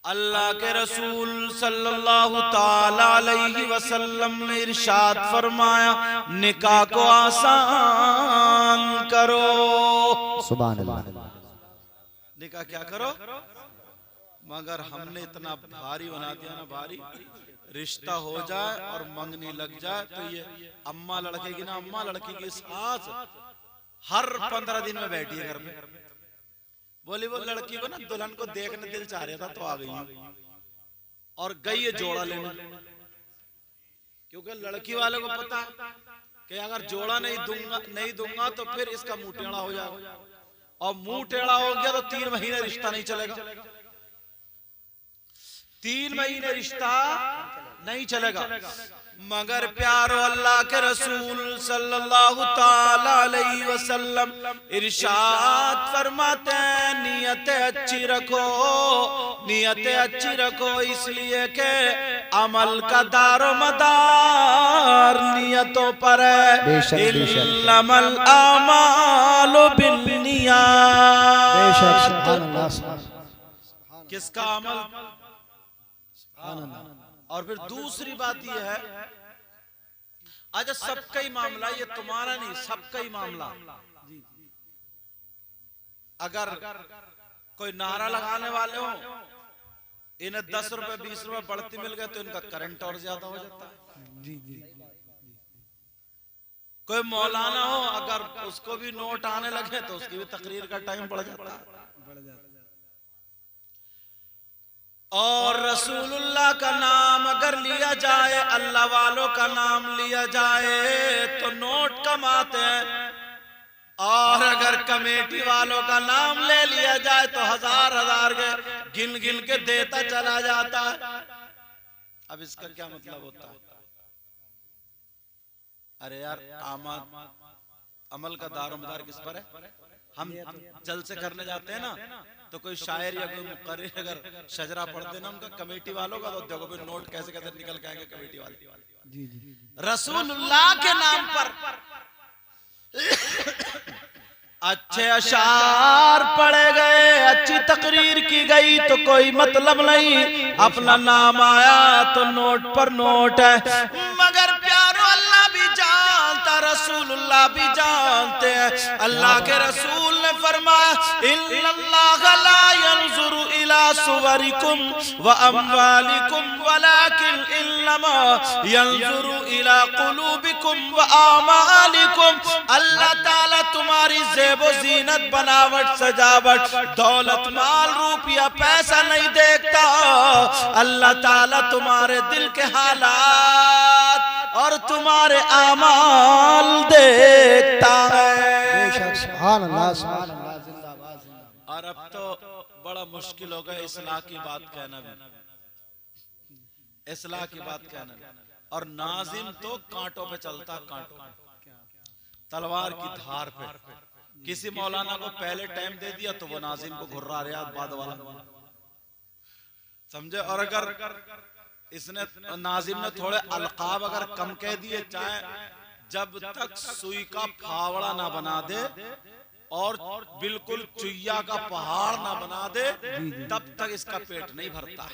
अल्लाह के रसूल सल्लल्लाहु ताला अलैहि वसल्लम ने इरशाद फरमाया, निकाह को आसान करो। सुभान अल्लाह। निकाह क्या करो, मगर हमने इतना भारी बना दिया ना, भारी। रिश्ता हो जाए और मंगनी लग जाए तो ये अम्मा लड़के की ना, अम्मा लड़की की सास हर 15 दिन में बैठी है घर में। बोली वो लड़की को ना दुल्हन को देखने दिल चाह रहा था तो आ गई, और गई है जोड़ा लेने, क्योंकि लड़की वाले को पता कि अगर जोड़ा नहीं दूंगा तो फिर इसका मुंह टेढ़ा हो जाएगा, और मुंह टेढ़ा हो गया तो 3 महीने रिश्ता नहीं चलेगा, 3 महीने रिश्ता नहीं चलेगा। मगर प्यारो अल्लाह के रसूल सल्लल्लाहु ताला अलैहि वसल्लम इरशाद फरमाते हैं, नियतें अच्छी रखो, नियतें अच्छी रखो, इसलिए के अमल का दारो मदार नियतों पर है। इन्नमल आमालु बिन्नियात। बेशक, सुभान अल्लाह। किसका अमल? और फिर दूसरी बात यह है, अच्छा सबका ही मामला, ये तुम्हारा नहीं, सबका ही मामला। अगर कोई नारा लगाने वाले हो, इन्हें 10 रुपए 20 रुपए बढ़ती मिल गए तो इनका करंट और ज्यादा हो जाता है। जी जी। कोई मौलाना हो, अगर उसको भी नोट आने लगे तो उसकी भी तकरीर का टाइम बढ़ जाता है। और रसूलुल्लाह का नाम अगर लिया जाए, अल्लाह वालों का नाम लिया जाए तो नोट कमाते हैं, और अगर कमेटी वालों का नाम ले लिया जाए तो हजार के गिन गिन के देता चला जाता है। अब इसका क्या मतलब होता है? अरे यार, अमल का दारोमदार किस पर है? हम जल से करने जाते हैं ना, तो कोई शायर या कोई मुक़र्रिर अगर शजरा पढ़ते ना उनका कमेटी वालों का, तो देखो फिर नोट कैसे कैसे निकल के आएंगे कमेटी वाले। जी जी। रसूलुल्लाह के नाम पर अच्छे अशार पढ़े गए, अच्छी तकरीर की गई तो कोई मतलब नहीं, अपना नाम आया तो नोट पर नोट है। मगर प्यारो अल्लाह भी जानता, रसूलुल्लाह भी जानते हैं। अल्लाह के रसूल ने फरमाया, इन्नल्लाह ला यंजुरु इला सुवरिकुम व अमवालिकुम वलाकिन इन्नमा यंजुरु इला कुलूबिकुम व आमालिकुम। अल्लाह ताला तुम्हारी जेबो जीनत, बनावट, सजावट, दौलत, माल, रुपया, पैसा नहीं देखता, अल्लाह ताला तुम्हारे दिल के हालात और तुम्हारे आमाल देखता है। सुभान अल्लाह, सुभान अल्लाह, जिंदाबाद जिंदाबाद। और अब तो बड़ा मुश्किल हो गया इस्लाह की बात कहना भी, इस्लाह की बात कहना भी। और नाजिम तो कांटों पे चलता, कांटों, तलवार की धार पे। किसी मौलाना को पहले टाइम दे दिया तो वो नाजिम को घुर्रा रियाद बाद वाला, समझे। और अगर इसने नाजिम ने थोड़े अलकाब अगर कम कह दिए, चाहे जब तक सुई का फावड़ा ना बना दे और बिल्कुल चुइया का पहाड़ ना बना दे, तब तक इसका पेट नहीं भरता है।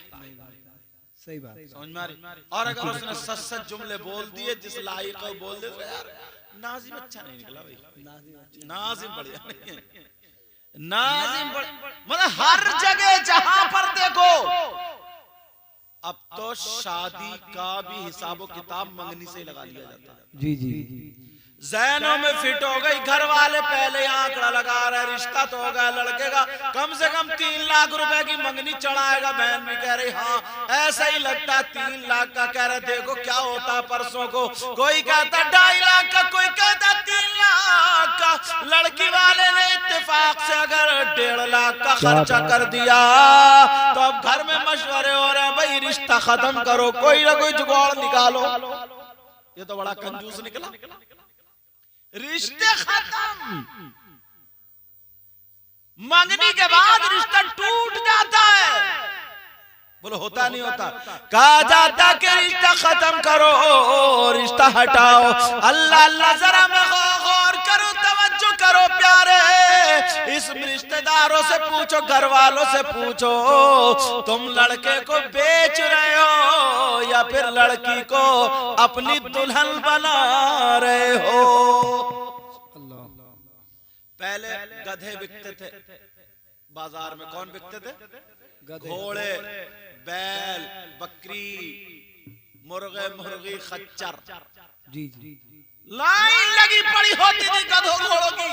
सही बात, समझ में आ रही? और अगर उसने सच जुमले बोल दिए जिस लायक को बोल दे, यार नाजिम अच्छा नहीं निकला भाई, नाजिम बढ़िया नहीं है, नाजिम मतलब हर जगह जहां पर देखो। अब तो शादी का भी हिसाब किताब मंगनी से लगा लिया जाता है। जी जी। ज़हनों में फिट हो गई, घर वाले पहले आंकड़ा लगा रहे, रिश्ता तो हो गया लड़के का, कम से कम 3 लाख रुपए की मंगनी चढ़ाएगा। बहन भी कह रही हाँ ऐसा ही लगता, 3 लाख का कह रहे, देखो क्या होता परसों को, कोई कहता 2.5 लाख का, कोई कहता 3 लाख का। लड़की वाले ने इत्तेफाक से अगर 1.5 लाख का खर्चा कर दिया तो अब घर में मशवरे हो रहे हैं, भाई रिश्ता खत्म करो, कोई ना कोई जुगाड़ निकालो। ये तो बड़ा कंजूस निकला, रिश्ते खत्म, मंगनी के बाद रिश्ता टूट जाता है। बोलो होता नहीं होता? कहा जाता कि रिश्ता खत्म करो, रिश्ता हटाओ। अल्लाह अल्लाह जरा मैं गौर करो, तवज्जो करो प्यारे, इस रिश्तेदारों से पूछो, घर वालों से पूछो, तुम लड़के को बेच रहे हो या फिर लड़की को अपनी दुल्हन बना रहे हो। पहले गधे बिकते थे बाजार में। कौन बिकते थे? घोड़े, बैल, बकरी, मुर्गे, मुर्गी, खच्चर। जी जी। लाइन लगी पड़ी होती थी गधों घोड़ों की।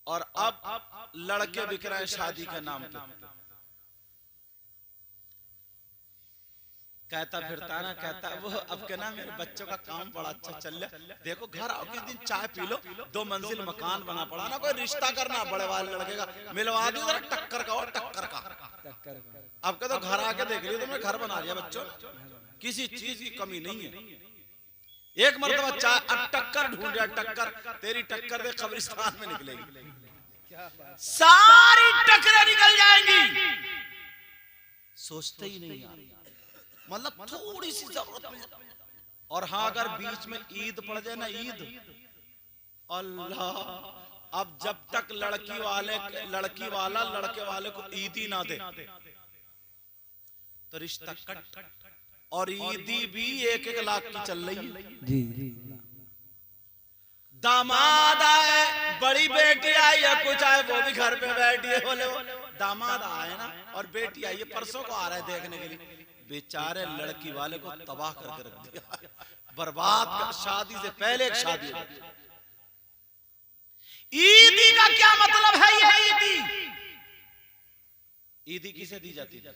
और अब लड़के बिक रहे हैं शादी के नाम पे। कहता फिरता ना, कहता वो अब के ना मेरे बच्चों का काम बड़ा अच्छा चल रहा, देखो घर आओ किस दिन चाय पी लो, 2 मंजिल मकान बना पड़ा ना, कोई रिश्ता करना बड़े वाले लड़के का, मिलवा दो जरा टक्कर का। और टक्कर का अब के तो घर आके देख लियो तुमने घर बना लिया बच्चों, किसी चीज की कमी नहीं है। एक मरतबा चाय, अब टक्कर ढूंढ रहा, टक्कर तेरी टक्कर दे कब्रिस्तान में निकलेगी, सारी टक्करें निकल जाएंगी। सोचते ही नहीं यार, मतलब थोड़ी सी जरूरत मिल जाए। और हाँ अगर बीच में ईद पड़ जाए ना, ईद, अल्लाह, अब जब तक लड़की वाला लड़के वाले को ईद ही ना दे तो रिश्ता कट। और ईदी भी 1-1 लाख की चल रही है। जी जी। दामाद आए, बड़ी बेटी आई या कुछ आए, वो भी घर पे बैठी है, बोले दामाद आए ना और बेटी आई है, परसों को आ रहे देखने के लिए, बेचारे लड़की वाले को तबाह करके रख दिया, बर्बाद कर। शादी से पहले एक शादी। ईदी का क्या मतलब है? ये ईदी किसे दी जाती है?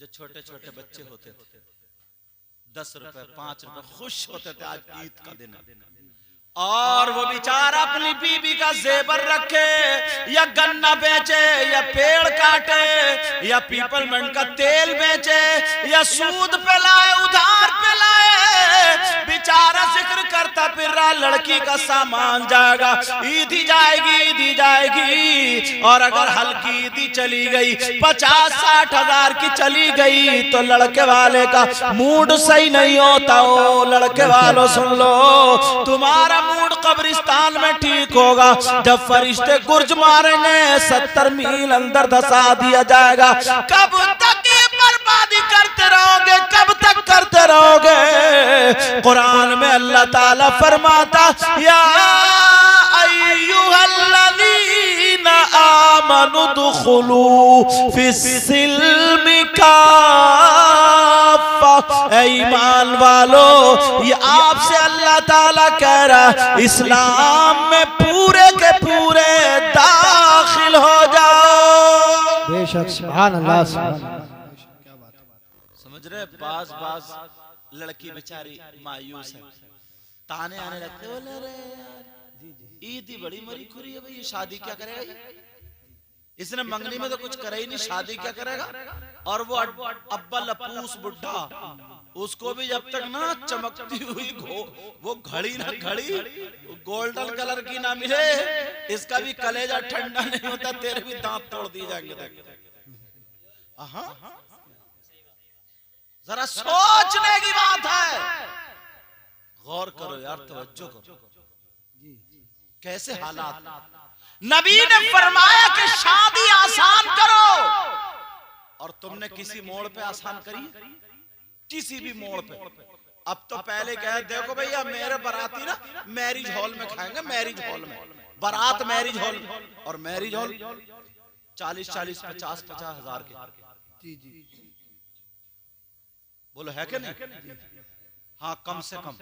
जो छोटे छोटे बच्चे होते थे, 10 रुपए 5 रुपए खुश होते थे, आज ईद का दिन है। और वो बेचारा अपनी बीबी का जेवर रखे या गन्ना बेचे या पेड़ काटे या पीपलमेंट का तेल बेचे या सूद पे लाए, उधार पे लाए, बेचारा जिक्र करता फिर रहा लड़की का सामान जाएगा, ईदी जाएगी, ईदी जाएगी। और अगर हल्की ईदी चली गई, 50-60 हजार की चली गई, तो लड़के वाले का मूड सही नहीं होता। ओ लड़के वालों सुन लो, तुम्हारा मूड कब्रिस्तान में ठीक होगा जब फरिश्ते गुर्ज मारेंगे, 70 मील अंदर धसा दिया जाएगा। कब तक ये बर्बादी करते रहोगे? कब तक करते रहोगे? कुरान में अल्लाह ताला फरमाता, या अय्युहल्लज़ीना आमनु दुखुलू फिस्सिल्मि काफ़ा। ईमान वालो, ये आपसे अल्लाह ताला कह रहा, इस्लाम में पूरे के पूरे दाखिल हो जाओ। बेशक, सुभान अल्लाह, सुभान अल्लाह। क्या बात है। समझ रहे? बाज लड़की बेचारी मायूस है, ताने आने लगते, बोले अरे यार ईद ही बड़ी मरी खुरी है भाई, ये शादी क्या करेगा ये? इसने मंगनी में तो कुछ करे ही नहीं, शादी क्या करेगा? और वो अब्बा लपूस बुढ़ा, उसको भी जब तक ना चमकती हुई वो घड़ी ना घड़ी गोल्डन कलर की ना मिले, इसका भी कलेजा ठंडा नहीं होता, तेरे भी दांत तोड़ दिए जाएंगे। जरा सोचने की बात है, गौर करो यार, तवज्जो करो, कैसे हालात। नबी ने फरमाया कि शादी आसान करो, और तुमने किसी मोड़ पे आसान करी? किसी भी मोड़ पे। अब तो पहले कहे, देखो भैया मेरे बाराती ना मैरिज हॉल में खाएंगे, मैरिज हॉल में, बारात मैरिज हॉल, और मैरिज हॉल 40-40, 50-50 हजार के। जी जी। बोलो है कि नहीं? हाँ, कम से कम।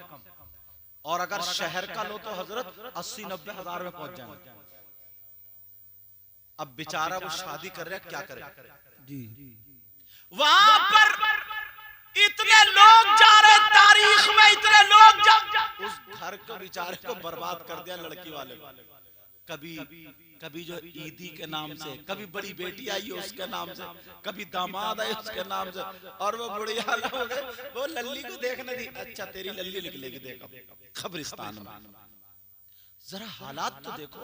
और अगर शहर का लो तो हजरत 80-90 हजार में पहुंच जाएंगे। अब बेचारा वो शादी कर रहा है, क्या करे? जी। वहां पर इतने लोग जा रहे, तारीख में इतने लोग उस घर को बेचारे को बर्बाद कर दिया लड़की वाले को। कभी जो ईदी के नाम से, कभी बड़ी बेटी आई है उसके नाम से, कभी दामाद आए उसके नाम से, और वो बुढ़िया हो गए, वो लल्ली को देखने दी, अच्छा तेरी लल्ली निकलेगी देखो कब्रिस्तान में। जरा हालात तो देखो।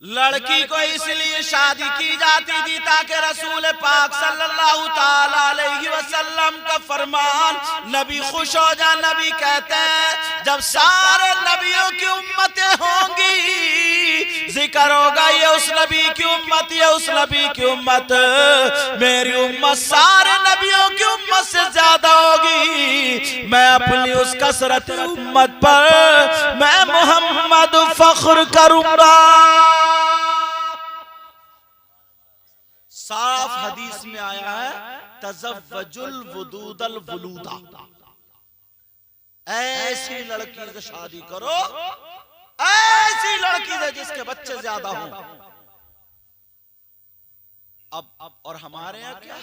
लड़की को इसलिए शादी की जाती थी ताकि रसूल पाक सल्लल्लाहु ताला अलैहि वसल्लम का फरमान नबी खुश हो जाए। नबी कहते हैं जब सारे नबियों की उम्मतें होंगी, जिक्र होगा ये उस नबी की उम्मत, ये उस नबी की उम्मत, मेरी उम्मत सारे नबियों की उम्मत से ज्यादा होगी। मैं अपनी उस कसरत उम्मत पर मैं मोहम्मद फख्र करूंगा। साफ हदीस में आया है तज़व्वजुल वुदूदल वुलूदा, ऐसी लड़की से शादी करो, ऐसी लड़की से जिसके बच्चे ज्यादा हों। अब और हमारे यहाँ क्या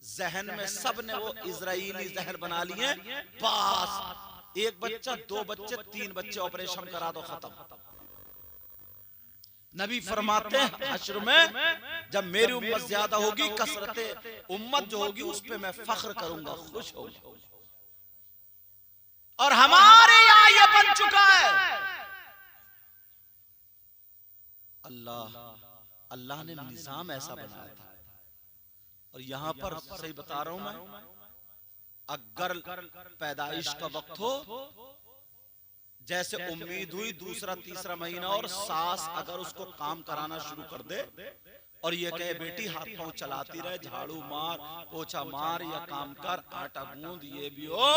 जहन में सब ने वो इजराइली जहन बना लिए, बस एक बच्चा, दो बच्चे, तीन बच्चे, ऑपरेशन करा दो, खत्म। नबी फरमाते हैं हश्र में जब मेरी उम्मत ज्यादा होगी, कसरत उम्मत जो होगी उस पे मैं फख्र करूंगा, खुश होगा। और हमारे यहां ये बन चुका है। अल्लाह ने निजाम ऐसा बनाया था। और यहां पर सही बता रहा हूं मैं, अगर पैदाइश का वक्त हो, जैसे उम्मीद हुई दूसरा तीसरा महीना और सास अगर उसको काम कराना शुरू कर दे और ये कहे बेटी हाथ पांव चलाती रहे, झाड़ू मार, पोछा मार या काम कर, आटा गूंद, ये भी हो,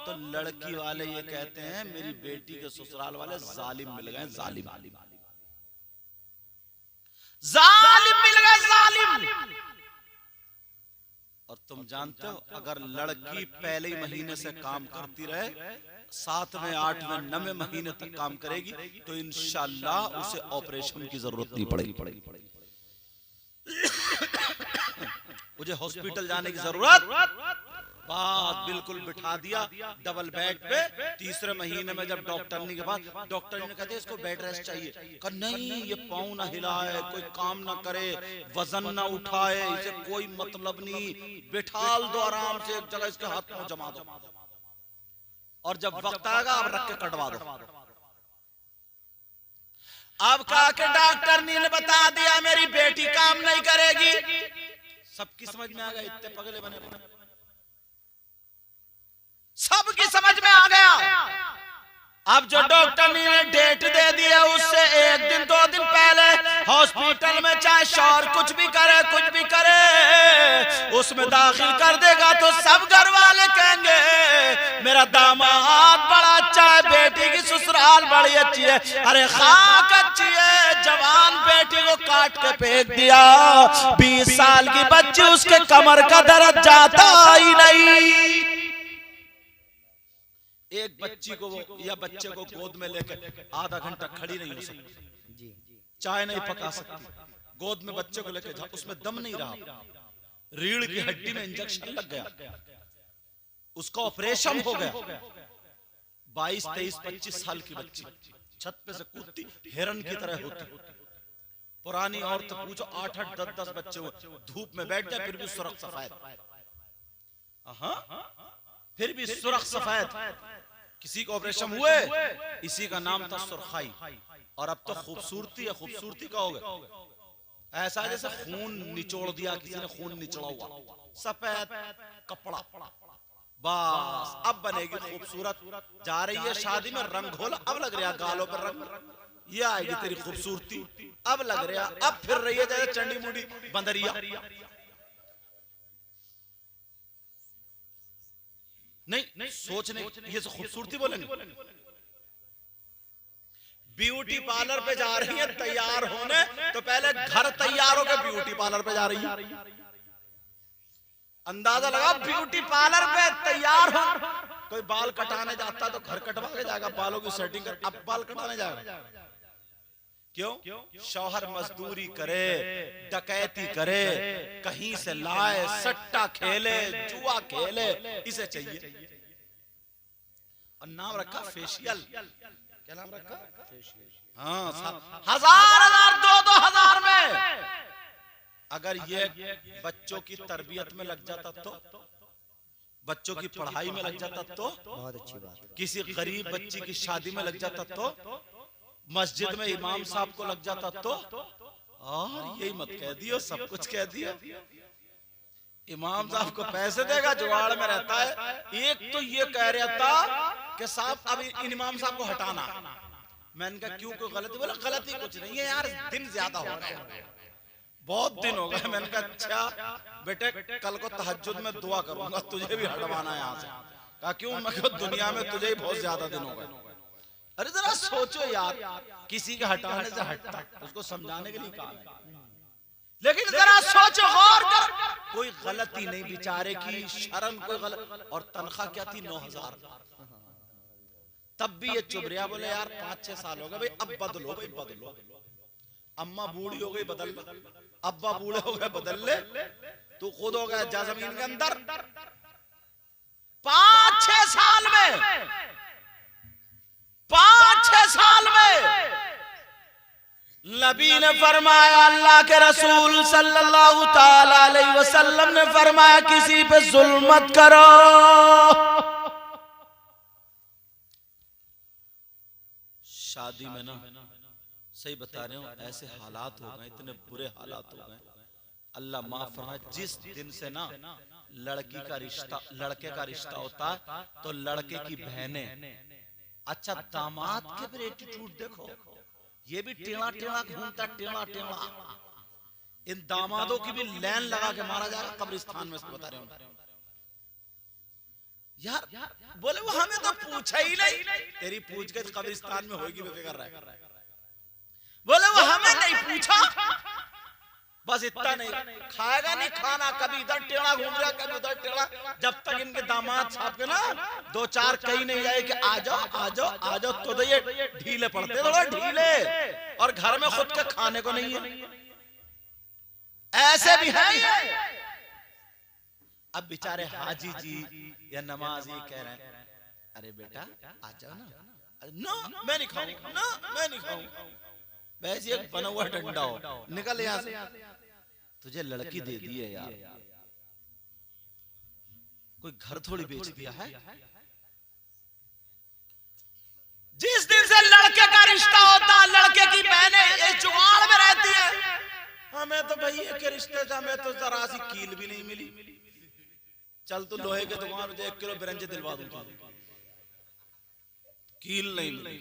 तो लड़की वाले ये कहते हैं मेरी बेटी के ससुराल वाले जालिम मिल गए, जालिम मिल गए, जालिम। और तुम जानते हो अगर लड़की पहले ही महीने से काम करती रहे, 7वें 8वें 9वें महीने तक काम करेगी, तो इंशाअल्लाह उसे ऑपरेशन की जरूरत नहीं पड़ेगी। मुझे हॉस्पिटल जाने की जरूरत, बात बिल्कुल बिठा दिया डबल बेड पे। तीसरे महीने में जब डॉक्टर ने के पास, डॉक्टर ने कहते इसको बेड रेस्ट चाहिए, कहा नहीं ये पाँव ना हिलाए, कोई काम ना करे, वजन ना उठाए, इसे कोई मतलब नहीं, बिठाल दो आराम से एक जगह, इसके हाथ पाँव जमा दो, और जब वक्त आएगा आप रख के कटवा दो। अब कहा कि डॉक्टर ने बता दिया मेरी बेटी काम नहीं करेगी। सबकी समझ में आ गया, इतने पगले बने बने, सबकी समझ में आ गया। अब जो डॉक्टर ने डेट दे दी है उससे 1 दिन 2 दिन पहले हॉस्पिटल में चाहे शौहर कुछ भी करे उसमें दाखिल कर देगा तो सब घर वाले कहेंगे मेरा दामाद बड़ा अच्छा है, बेटी की ससुराल बड़ी अच्छी है। अरे खाक अच्छी है, जवान बेटी को काट के फेंक दिया, 20 साल की बच्ची, उसके कमर का दर्द जाता ही नहीं। एक बच्ची को या बच्चे को गोद में लेकर आधा घंटा खड़ी नहीं हो सकती, चाय नहीं पका सकती, गोद में बच्चे को लेकर उसमें दम नहीं रहा, रीढ़ की हड्डी में इंजेक्शन लग गया, उसका ऑपरेशन हो गया। 22, 23, 25 साल की बच्ची छत पे से कूदती हिरन की तरह होती। पुरानी औरत पूछो 8, 8, 10, 10 बच्चे हुए, धूप में बैठ जाए फिर भी सुरख सफेद, फिर भी सुरख सफेद। किसी को ऑपरेशन हुए, इसी का नाम था सुरखाई। और अब तो खूबसूरती है, खूबसूरती का हो गया ऐसा जैसे खून निचोड़ दिया किसी ने, खून निचड़ा हुआ सफेद कपड़ा, बस अब बनेगी खूबसूरत। जा रही है शादी में, रंग घोला, अब लग रहा गालों पर रंग, ये आएगी तेरी खूबसूरती, अब लग रहा, अब फिर रही है जैसे चंडी मुंडी बंदरिया। नहीं सोचने ये तो खूबसूरती बोलेंगे। ब्यूटी पार्लर पे जा रही है तैयार होने, तो पहले घर तैयार होकर ब्यूटी पार्लर पे जा रही है। अंदाजा लगा ब्यूटी पार्लर पे तैयार हो, कोई बाल कटाने जाता तो घर कटवा के जाएगा, बालों की सेटिंग कर, अब बाल कटाने जाएगा। क्यों? शौहर मजदूरी करे, डकैती करे, कहीं से लाए, सट्टा खेले, जुआ खेले, इसे चाहिए। और नाम रखा फेशियल। क्या नाम रखा? हाँ, 1000 2,000 में। अगर ये बच्चों की तरबियत में लग जाता तो, बच्चों की पढ़ाई में लग जाता तो, बहुत अच्छी बात। किसी गरीब बच्ची की शादी में लग जाता तो, मस्जिद में इमाम साहब को लग जाता तो, और यही मत कह दियो, सब कुछ कह दिया। इमाम साहब को पैसे देगा, जुगाड़ में रहता है। एक तो ये कह रहा था कि साहब अब इन इमाम साहब को हटाना। मैंने कहा क्यों, कोई गलती? बोला गलती कुछ नहीं है यार, दिन ज्यादा हो गए, बहुत दिन हो गए। मैंने कहा अच्छा बेटे, कल को तहज्जुद में दुआ करूंगा, तुझे भी हटवाना है यहाँ से। कहा क्यों? मैं कहा दुनिया में तुझे ही बहुत ज्यादा दिन हो गए। अरे जरा सोचो यार, किसी के हटाने से हटता, उसको समझाने के लिए कहा है, लेकिन जरा सोचो, गौर कर, कोई गलती नहीं बेचारे की, शर्म कोई गलत। और तनख्वाह क्या थी? 9,000। तब भी ये चुप रहा। बोले यार 5-6 साल हो गए भाई, अब बदलो भाई, बदलो। अम्मा बूढ़ी हो गई, बदल ले। अब्बा बूढ़े हो गए, बदल ले। तू खुद हो गया जा जमीन के अंदर। 5-6 साल में, 5-6 साल में नबी ने फरमाया, अल्लाह के रसूल सल्लल्लाहु ताला अलैहि वसल्लम ने फरमाया, किसी पे जुल्म मत करो। शादी में ना, सही बता रहे हूं, ऐसे हालात हो गए, इतने बुरे हालात हो गए, अल्लाह माफ फरमाए। जिस दिन से ना लड़की का रिश्ता, लड़के का रिश्ता होता है तो लड़के की बहनें, अच्छा दामाद के भी एटीट्यूड देखो, ये भी टेढ़ा टेढ़ा घूमता, टेढ़ा टेढ़ा। इन दामादों की भी लाइन लगा के मारा जाएगा कब्रिस्तान में, बता रहे हूं यार। बोले वो हमें तो पूछा ही नहीं। तेरी पूछ के कब्रिस्तान में होगी, बेफिक्र रह। बोले वो हमें नहीं पूछा, बस इतना नहीं, खाएगा नहीं खाना, कभी इधर टेढ़ा घूम रहा, कभी उधर टेढ़ा। जब तक इनके दामाद साहब के ना 2-4 कहीं नहीं जाए कि आ जाओ आ जाओ आ जाओ, तो ये ढीले पड़ते, थोड़ा ढीले। और घर में खुद के खाने को नहीं है, ऐसे भी है। अब बेचारे हाजी जी या नमाजी कह रहे हैं, अरे बेटा आ जाओ ना। नो मैं नहीं खाऊंगा, नो मैं नहीं खाऊंगा। वैसे एक बना हुआ डंडा हो, निकल यहाँ से। तुझे लड़की दे दी है यार, कोई घर थोड़ी बेच दिया है। जिस दिन से लड़के का रिश्ता होता, लड़के की बहनें इस जुगाड़ में रहती है। हमें तो भैया के रिश्ते से हमें तो जरा सी कील भी नहीं मिली। चल तू लोहे के दुकान में 1 किलो बिरंजे दिलवा दूंगा, कील नहीं मिली।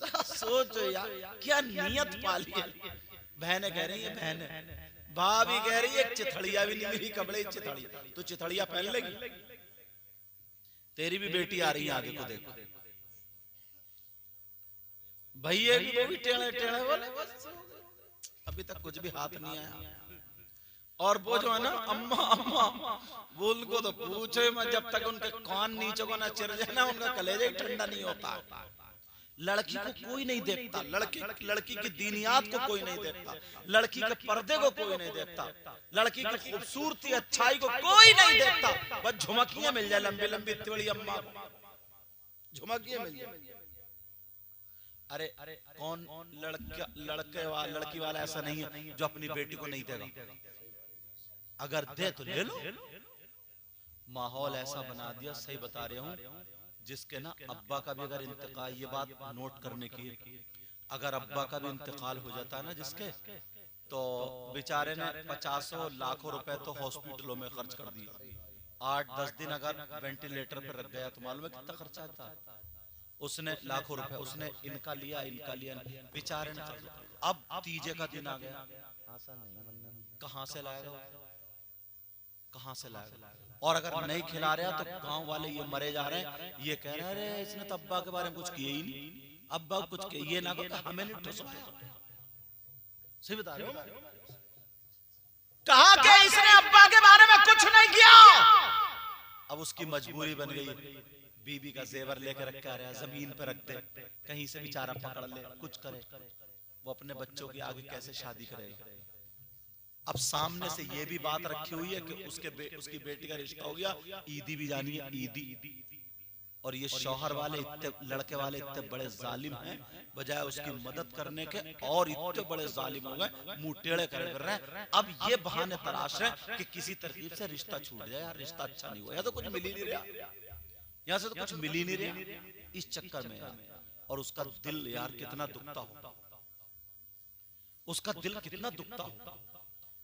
सोचो यार क्या नियत पाली है। बहनें कह रही है, बहनें भाभी कह रही है, एक चिथड़िया भी नहीं मिली, कपड़े चिथड़ी, तो चिथड़िया पहन लेगी। तेरी भी बेटी आ रही है आगे को देखो, भैया की वो भी टेढ़े टेढ़े बोले, अभी तक कुछ भी हाथ नहीं आया। और वो जो है ना अम्मा अम्मा, वो उनको तो पूछे मैं, जब तक उनके कान नीचे को ना चिर जाए ना, उनका कलेजा ही ठंडा नहीं होता। लड़की को कोई नहीं देखता, लड़की की दीनियात को कोई नहीं देखता, लड़की के पर्दे को कोई नहीं देखता, लड़की की खूबसूरती अच्छाई को कोई नहीं देखता। बस झुमकियां मिल जाए लंबी लंबी, इतनी बड़ी अम्मा को झुमकियां मिल जाए। अरे कौन लड़की वाला ऐसा नहीं है जो अपनी बेटी को नहीं देगा। अगर दे तो ले लो। माहौल ऐसा बना दिया, सही बता रहे हूं, जिसके ना अब्बा का भी अगर इंतकाल, ये बात नोट करने की, अगर अब्बा का भी इंतकाल हो जाता है ना जिसके, तो बेचारे ने 50 लाखों रुपए तो हॉस्पिटलों में खर्च कर दिए। 8-10 दिन अगर वेंटिलेटर पर रख गया तो मालूम है कितना खर्चा आता है। उसने लाखों रुपए उसने इनका लिया बेचारे ने। अब तीजे का दिन आ गया, कहां से लाएगा, कहां से लाएगा। और अगर नहीं खिला रहा तो गांव वाले ये मरे जा रहे हैं, ये कह रहे हैं अरे इसने तो अब्बा के बारे में कुछ किया ही नहीं, अब्बा कुछ किया ये ना कहा, हमें नहीं ठुसवाया। सही बता रहे हो, कहा कि इसने अब्बा के बारे में कुछ नहीं किया। अब उसकी मजबूरी बन गई, बीबी का जेवर लेकर रख के आ रहा, जमीन पे रख दे, कहीं से बेचारा पकड़ ले, कुछ करे। वो अपने बच्चों की आगे कैसे शादी करेगा। अब सामने से ये भी बात रखी हुई है कि उसकी बेटी का रिश्ता हो गया, ईदी भी जानी है, ईदी। और ये शौहर वाले इतने, लड़के वाले इतने बड़े जालिम हैं, बजाय उसकी मदद करने के और इतने बड़े जालिम हो गए, मुंह टेढ़े कर रहे हैं। अब ये बहाने तलाश रहे कि किसी तरकीब से रिश्ता छूट जाए, यार रिश्ता अच्छा नहीं हुआ, या तो कुछ मिल ही नहीं रहा, यहाँ से तो कुछ मिल ही नहीं रहा। इस चक्कर में और उसका दिल यार कितना दुखता हो, उसका दिल कितना दुखता हो,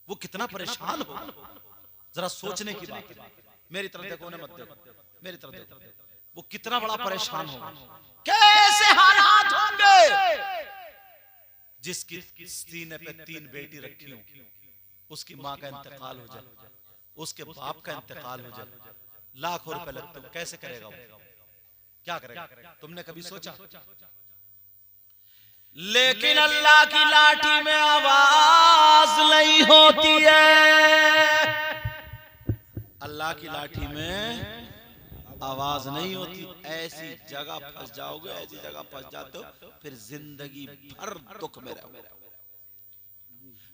वो कितना परेशान हो। जरा सोचने की बात है। मेरी तरफ देखो, उन्हें मत देखो, मेरी तरफ देखो, वो कितना बड़ा परेशान होगा, कैसे हालात होंगे। जिसकी सीने पे 3 बेटी रखी हो, उसकी माँ का इंतकाल हो जाए, उसके बाप का इंतकाल हो जाए, लाखों रुपए लगते हो, कैसे करेगा वो, क्या करेगा? तुमने कभी सोचा? लेकिन अल्लाह की लाठी में आवाज नहीं होती है, अल्लाह की लाठी में आवाज नहीं होती। ऐसी जगह फंस जाओगे, ऐसी जगह फंस जाते हो, फिर जिंदगी भर दुख में रहोगे।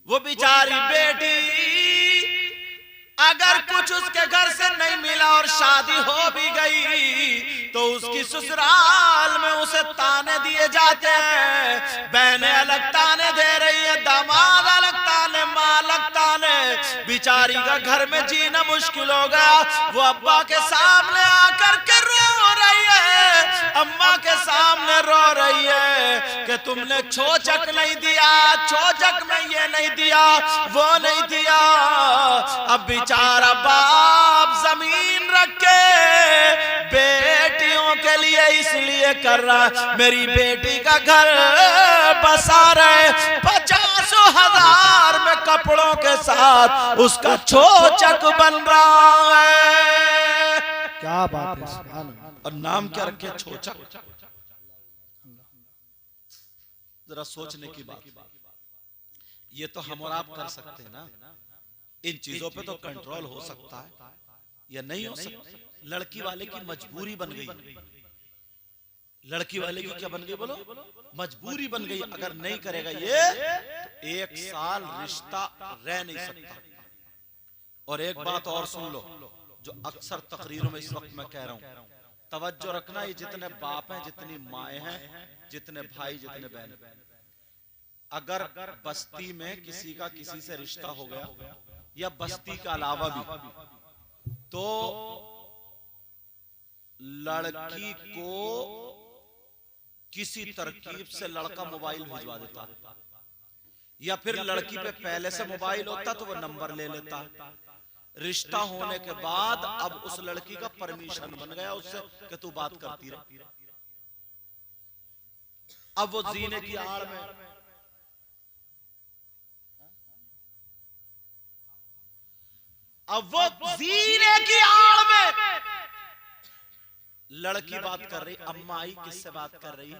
वो बेचारी बेटी अगर कुछ उसके घर से नहीं मिला और शादी हो भी गई तो उसकी ससुराल में उसे ताने दिए जाते हैं। बहनें अलग ताने दे रही है, दामाद अलग ताने, माँ अलग ताने। बेचारी का घर में जीना मुश्किल हो गया। वो अब्बा के सामने आकर के रो रही है, अम्मा के सामने रो रही है कि तुमने छोचक नहीं दिया, छोचक में ये नहीं दिया, वो नहीं दिया। अब बेचारा बाप जमीन रख के बेटियों के लिए इसलिए कर रहा, मेरी बेटी का घर बसा रहे, 50,000 में कपड़ों के साथ उसका छोचक बन रहा है। क्या बात है, सुभान अल्लाह। और नाम क्या रखे? छोचक। जरा सोचने की बात, ये तो हम और आप कर सकते हैं ना। इन चीजों पे तो कंट्रोल हो सकता है या नहीं हो सकता? लड़की वाले की मजबूरी बन गई, लड़की वाले की क्या बन गई बोलो? मजबूरी बन गई। अगर नहीं करेगा ये तो 1 साल रिश्ता रह नहीं सकता। और एक बात और सुन लो, जो अक्सर तकरीरों में इस वक्त मैं कह रहा हूं, तवज्जो रखना। ये जितने बाप हैं, जितनी माएँ हैं, जितने भाई, जितने बहन, अगर बस्ती में किसी का किसी से रिश्ता हो गया या बस्ती के अलावा भी, तो लड़की को किसी तरकीब से लड़का मोबाइल भिजवा देता, या फिर लड़की पे पहले से मोबाइल होता तो वो नंबर ले लेता। रिश्ता होने के बाद अब उस लड़की का परमिशन बन गया उससे कि तू बात करती रहे। अब वो जीने की आड़ में, अब वो जीने की आड़ में लड़की बात कर रही, अम्मा आई किससे बात कर रही,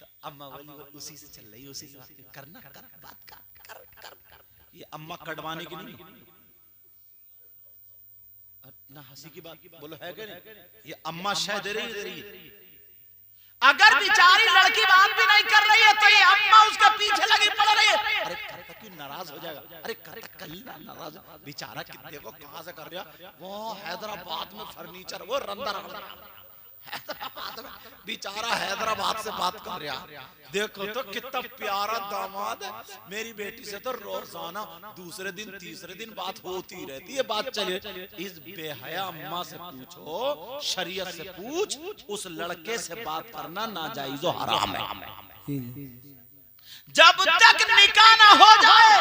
तो अम्मा बोली वो उसी से चल रही, उसी से बात करना, कर बात कर। ये अम्मा कटवाने की नहीं ना, हंसी की बात बोलो है कि नहीं? ये अम्मा शह दे रही है। अगर बेचारी लड़की बात भी नहीं कर रही है तो ये अम्मा उसके पीछे लगी पड़ रही है। अरे कर, क्यों नाराज हो जाएगा? अरे कर नाराज, बेचारा कितने को कहां से कर रहा, वो हैदराबाद में फर्नीचर, वो रंदा हैदराबाद में, बेचारा हैदराबाद से बात कर रहा। देखो तो कितना प्यारा दामाद है। मेरी बेटी से तो रोजाना दूसरे दिन तीसरे दिन बात होती रहती है, बात चले। इस बेहया अम्मा से पूछो, शरीयत से पूछ, उस लड़के से बात करना नाजायज और हराम है। जब तक निकाह ना हो जाए,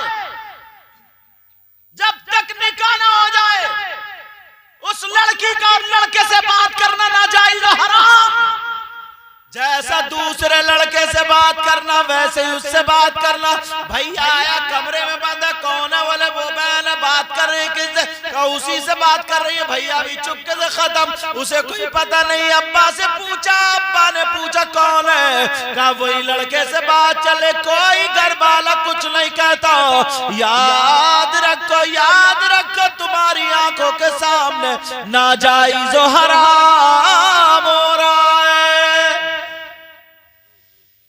जब तक निकाह ना हो जाए, उस लड़की का और लड़के से बात करना नाजायज और हराम। जैसा दूसरे लड़के से बात करना वैसे ही उससे बात करना। भैया आया कमरे में बंद है, कौन है? बोले वो बहन है, बात कर रही है किससे? कहा उसी से बात कर रही है। भैया अभी चुपके से खत्म, उसे कोई पता नहीं। अब्बा से पूछा, अब्बा ने पूछा कौन है? कहा वही लड़के से बात चले। कोई घर वाला कुछ नहीं कहता। याद रखो, याद रखो, तुम्हारी आंखों के सामने नाजायज और हराम हो रहा है।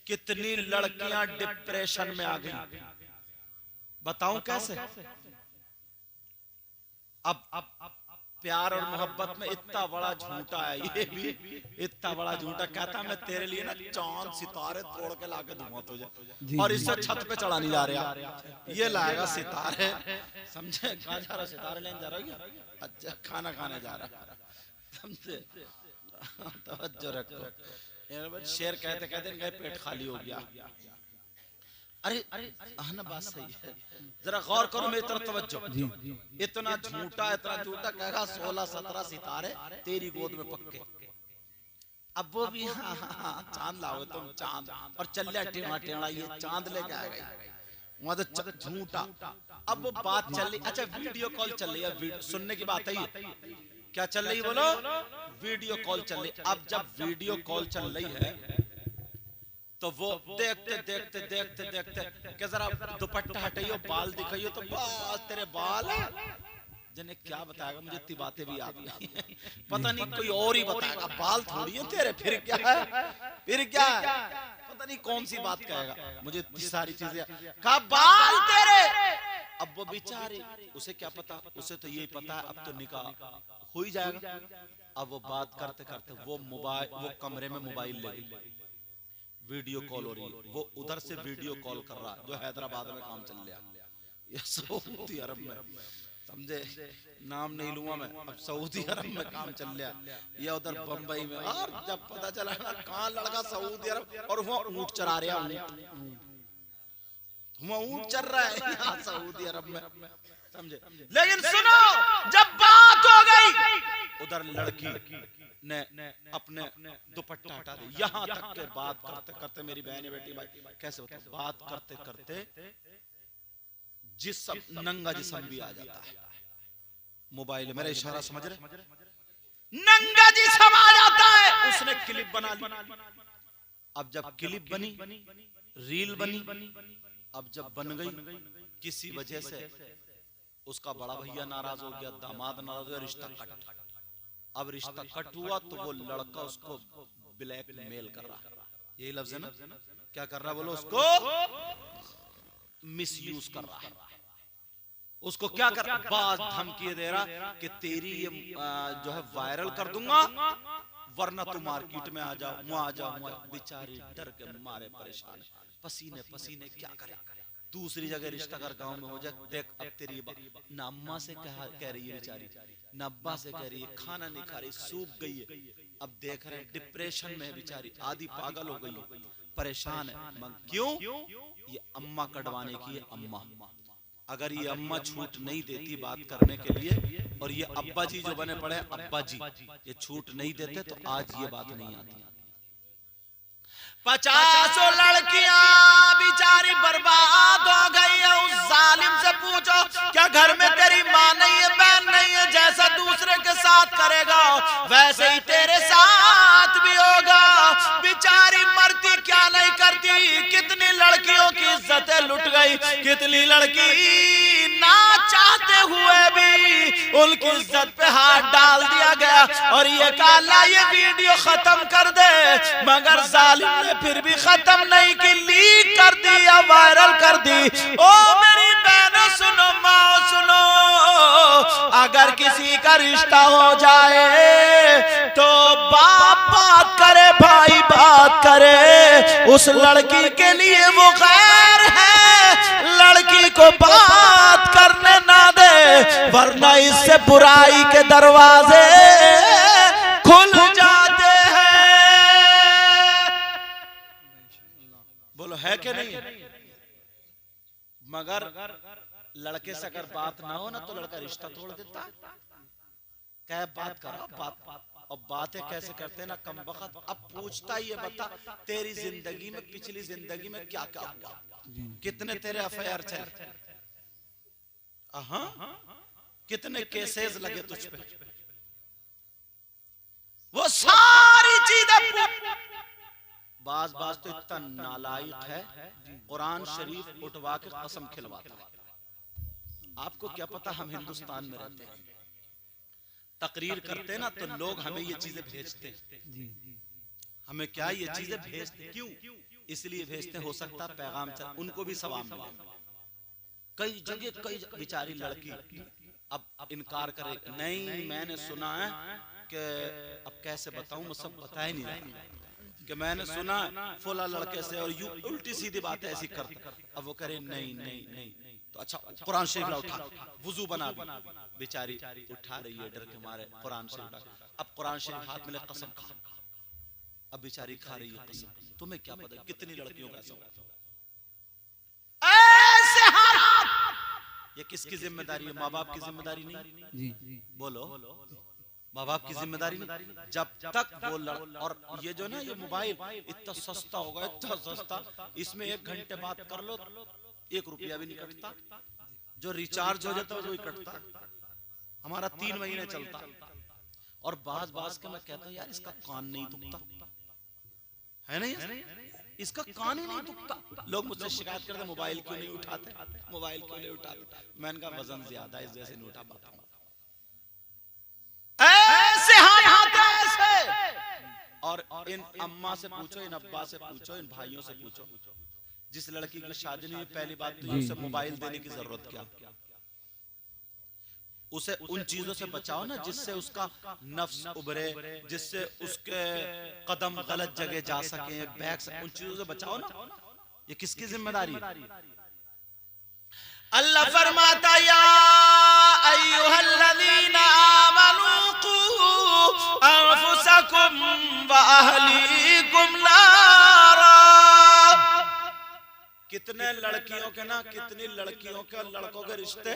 कितनी लड़कियां डिप्रेशन में आ गई, बताऊं कैसे? अब प्यार और मोहब्बत में इतना बड़ा झूठा है, ये भी इतना बड़ा झूठा। कहता मैं तेरे लिए ना चांद सितारे तोड़ के लाके दूंगा तुझे, और इससे छत पे चढ़ा नहीं जा रहा, ये लाएगा सितारे। समझे? कहाँ जा रहा? सितारे लेने जा रहा है? अच्छा, खाना खाने जा रहा है। समझे? तवज्जो रखो। शेर कहते कहते गए पेट खाली हो गया। अरे हाँ ना, बात सही है, जरा गौर करो मेरी तरफ तवज्जो। इतना झूठा कहेगा 16-17 सितारे तेरी गोद में पक्के। अब वो भी हाँ चांद लाओ तुम, चांद और चल टेढ़ा टेढ़ा ये चांद लेके आ गई वहां तो झूठा। अब वो बात चल रही, अच्छा वीडियो कॉल चल रही है, सुनने की बात है, क्या चल रही बोलो, वीडियो कॉल चल रही। अब जब वीडियो कॉल चल रही है तो वो देखते देखते देखते देखते कि जरा दुपट्टा हटाइयो, बाल दिखाइयो, तो बस तेरे बाल जिन्हें क्या बताएगा, मुझे इतनी बातें भी याद नहीं पता नहीं कोई और ही बताएगा, बाल थोड़ी है तेरे, फिर क्या है, फिर क्या है, पता नहीं कौन सी बात कहेगा, मुझे इतनी सारी चीजें कहा बाल तेरे। अब वो बेचारी, उसे क्या पता, उसे तो यही पता है अब तो निकाह हो ही जाएगा। अब वो बात करते करते वो मोबाइल, वो कमरे में मोबाइल ले गई, वीडियो कॉल हो रही है, वो उधर से वीडियो कॉल कर रहा जो हैदराबाद में काम चल रहा, ये सऊदी अरब में, समझे, नाम नहीं लूंगा मैं, अब सऊदी अरब में काम चल रहा, या उधर बंबई में। और जब पता चला ना कहाँ लड़का सऊदी अरब, और वो ऊंट चरा रहा है, वो ऊंट चल रहा है यहाँ सऊदी अरब में, समझे। लेकिन सुनो, जब बात हो गई उधर लड़की ने अपने दुपट्टा हटा दिया, यहाँ तक के बात करते करते, मेरी बहन बेटी भाई कैसे होता है, बात करते करते जिस्म, नंगा जिस्म भी आ जाता है मोबाइल, मेरा इशारा समझ रहे, नंगा जिस्म आ जाता है। उसने क्लिप बना ली, अब जब क्लिप बनी, रील बनी, अब जब बन गई, किसी वजह से उसका बड़ा भैया नाराज हो गया, दामाद नाराज हो गया, रिश्ता कट। अब रिश्ता कट हुआ तो वो लड़का उसको ब्लैकमेल कर रहा, यही लफ्ज है ना, क्या कर रहा बोलो, उसको मिसयूज कर रहा है, उसको क्या कर रहा, बात धमकी दे रहा कि तेरी ये जो है वायरल कर दूंगा, वरना तू मार्केट में आ जाओ, वहां आ जाओ। बेचारी डर के मारे परेशान, पसीने पसीने, क्या करे, दूसरी जगह रिश्ता कर गांव में हो जाए। देख अब तेरी ना अम्मा से कह रही है बेचारी, ना अब्बा से कह रही है, खाना नहीं खा रही, सूख गई है। अब देख रहे हैं डिप्रेशन में है बेचारी, आधी पागल हो गई, परेशान है। क्यों, ये अम्मा कटवाने की है, अम्मा, अगर ये अम्मा छूट नहीं देती बात करने के लिए, और ये अब्बा जी जो बने पड़े अब्बा जी, ये छूट नहीं देते तो आज ये बात नहीं आती। 50 लड़कियां बेचारी बर्बाद हो गई है। उस जालिम से पूछो क्या घर में तेरी माँ नहीं है, बहन नहीं है, जैसा दूसरे के साथ करेगा वैसे ही तेरे साथ भी होगा। बेचारी मरती क्या नहीं करती, कितनी लड़कियों की इज्जतें लुट गई, कितनी लड़की ना चाहते हुए भी उनकी इज्जत पे हाथ डाल दिया गया, और ये काला ये वीडियो खत्म कर दे, मगर जालिम ने फिर भी खत्म नहीं की, लीक कर दी या वायरल कर दी। ओ मेरी बहनों सुनो, माओ सुनो, अगर किसी का रिश्ता हो जाए तो बाप बात करे, भाई बात करे, उस लड़की के लिए वो खैर है, लड़की को बात करने ना दे, वरना इससे बुराई के दरवाजे खुल जाते हैं। बोलो है कि नहीं? मगर लड़के से अगर बात ना हो ना तो लड़का रिश्ता तोड़ देता। क्या बात करो, बात, और बातें कैसे करते हैं ना कम वक्त। अब पूछता ही है, बता तेरी जिंदगी में, पिछली जिंदगी में क्या क्या हुआ, कितने तेरे अफेयर चले, कितने केसेस लगे तुझ पे, वो सारी चीजें। बाज बाज तो इतना नालायक है, कुरान शरीफ उठवा के कसम खिलवाता है। आपको क्या पता, हम हिंदुस्तान में रहते हैं, तकरीर करते ना तो लोग हमें ये चीजें भेजते हैं। हमें क्या ये चीजें भेजते, क्यों इसलिए भेजते, हो सकता पैगाम चल, उनको भी सवाब मिले। कई जगह कई बेचारी लड़की अब इनकार करे, नहीं मैंने सुना है कि, अब कैसे बताऊं, मैं सब बता ही नहीं रहा कि मैंने सुना फुला लड़के से, और यू उल्टी सीधी बातें ऐसी करते। अब वो करे नहीं नहीं नहीं, तो अच्छा कुरान शरीफ ला, उठा वुजू बना, बेचारी उठा रही है डर के मारे कुरान शरीफ। अब कुरान शरीफ हाथ में ले, कसम खा, अब बेचारी खा रही है कसम, तुम्हें क्या पता कितनी लड़कियों का ऐसा होगा। ऐसे हालात, ये किसकी जिम्मेदारी है? माँ बाप की जिम्मेदारी नहीं? जी बोलो, माँ बाप की जिम्मेदारी नहीं? जब तक वो और ये जो ना ये मोबाइल इतना सस्ता होगा, इतना सस्ता, इसमें 1 घंटे बात कर लो 1 रुपया भी नहीं कटता, जो रिचार्ज हो जाता है वही कटता। हमारा 3 महीने चलता। और बाज के मैं कहता हूँ यार इसका कान नहीं दुखता है, नहीं इसका कान ही नहीं दुखता। लोग मुझसे शिकायत करते मोबाइल क्यों नहीं उठाते, मोबाइल क्यों नहीं उठाते। मैंने कहा वजन ज्यादा है इस वजह से नहीं उठा पाता। ऐसे हाथ ऐसे। और इन अम्मा से पूछो, इन अब्बा से पूछो, इन भाइयों से पूछो, जिस लड़की की शादी नहीं, पहली बात तो उसे मोबाइल देने की जरूरत क्या? उसे उन चीजों से बचाओ ना जिससे उसका नफ्स उभरे, जिससे उसके कदम गलत जगह जा सके, बहक सके, उन चीजों से बचाओ ना। ये किसकी जिम्मेदारी? अल्लाह फरमाता या अय्युहल्लज़ीना आमनू कू अनफुसकुम व अहलीकुम नारा। कितने लड़कियों के ना, कितनी लड़कियों के और लड़कों के रिश्ते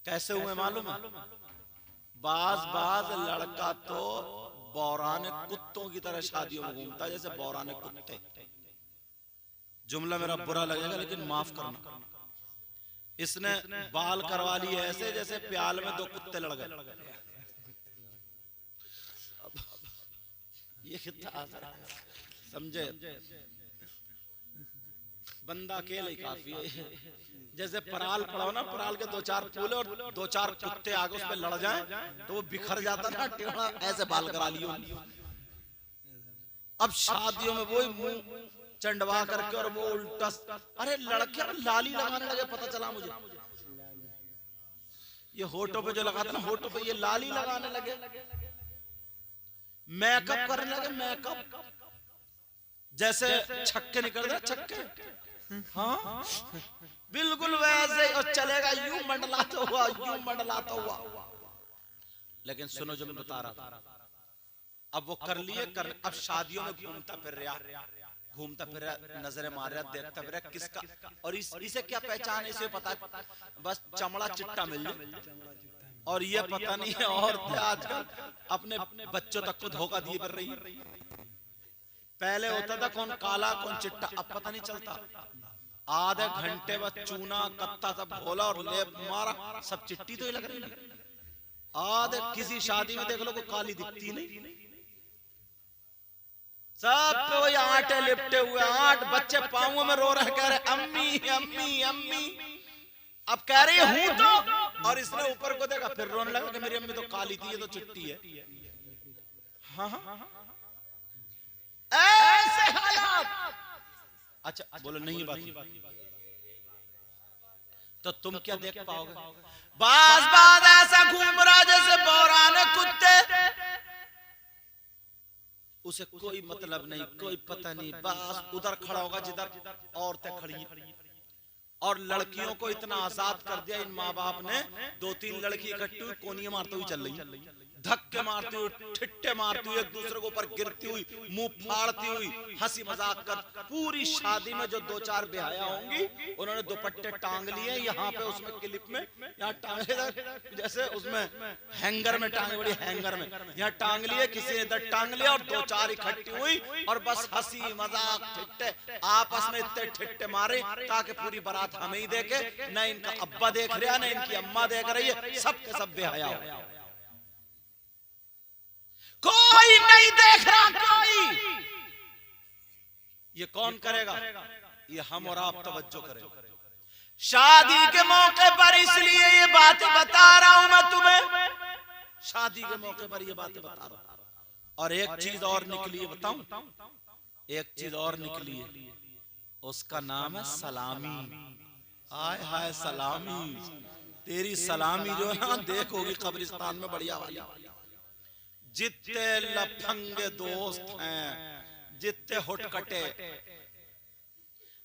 कैसे हुए मालूम है? बाज लड़का तो बौराने कुत्तों की तरह शादियों में घूमता है, जैसे बौराने कुत्ते। जुमला मेरा बुरा लगेगा लेकिन माफ करना। इसने बाल करवा लिए ऐसे जैसे प्याल में 2 कुत्ते लड़ गए। ये कितना समझे? बंदा अकेले ही काफी है। जैसे पराल पड़ा हो ना, पराल के 2-4 फूले और 2-4 कुत्ते आगे उस पे लड़ जाएं तो वो बिखर जाता ना, टेढ़ा ऐसे बाल करा लियो। अब शादियों में वही मुंह चंडवा करके और वो उल्टा। अरे लड़के लाली लगाने लगे, पता चला मुझे। ये होठों पे जो लगाते ना, होठों पे ये लाली लगाने लगे, मेकअप करने लगे, मेकअप जैसे छक्के निकल रहे, छक्के। हाँ बिल्कुल वैसे। और चलेगा यूं मंडलाता हुआ, यूं मंडलाता हुआ। लेकिन सुनो जो मैं बता रहा था, अब वो कर लिए अब शादियों में घूमता फिर रहा, नजरें मार रहा, देखता फिर रहा किसका। और इसे क्या पहचान है? इसे पता है बस चमड़ा चिट्टा मिल जाए, और ये पता नहीं है औरतें आजकल अपने बच्चों तक को धोखा दिए कर रही है। पहले होता था कौन काला कौन चिट्टा, अब पता नहीं चलता। आधे घंटे बाद चूना कत्ता सब घोला और लेप मारा, सब चिट्टी तो ही लग रही है। आधे किसी शादी में देख लो कोई काली दिखती नहीं, सब पे वही आटे लिपटे हुए। 8 बच्चे पाँवों में रो रहे, कह रहे अम्मी अम्मी अम्मी। अब कह रही हूं तो, और इसने ऊपर को देखा फिर रोने लगा कि मेरी अम्मी तो काली थी, ये तो चिट्टी है। हाँ ऐसे हालात। अच्छा बोलो नहीं बात तो तुम क्या देख पाओगे? बाज ऐसा घूम रहा जैसे बौराने कुत्ते, उसे कोई मतलब नहीं, कोई पता नहीं, बस उधर खड़ा होगा जिधर औरतें खड़ी हैं। और लड़कियों को इतना आजाद कर दिया इन माँ बाप ने। 2-3 लड़की इकट्ठी हुई, कोनियां मारती हुई चल रही, धक्के मारती हुई, ठिट्टे मारती हुई, एक दूसरे के ऊपर गिरती हुई, मुंह फाड़ती हुई, हंसी मजाक कर। पूरी शादी में जो 2-4 बेहया होंगी उन्होंने दुपट्टे टांग लिए यहाँ पे, उसमें क्लिप में यहाँ टांगे, जैसे उसमें हैंगर में टांगे, बड़ी हैंगर में यहाँ टांग लिए, किसी ने इधर टांग लिया, और 2-4 इकट्ठी हुई और बस हंसी मजाक ठिट्टे आपस में इतने ठिट्टे मारे ताकि पूरी बारात हमें ही देखे, न इनका अब्बा देख रहा न इनकी अम्मा देख रही है, सब के सब बेहया हो। कोई नहीं देख रहा, कोई। ये कौन करेगा? ये हम और आप तवज्जो करें। शादी के मौके पर इसलिए ये बातें बता रहा हूं मैं तुम्हें, शादी के मौके पर ये बातें बता रहा हूं। और एक चीज और निकली है, बताऊं? एक चीज और निकली है, उसका नाम है सलामी। हाय हाय सलामी, तेरी सलामी जो है ना देखोगी कब्रिस्तान में बढ़िया वाली। जितने लफंगे दोस्त हैं, जितने हुटकटे,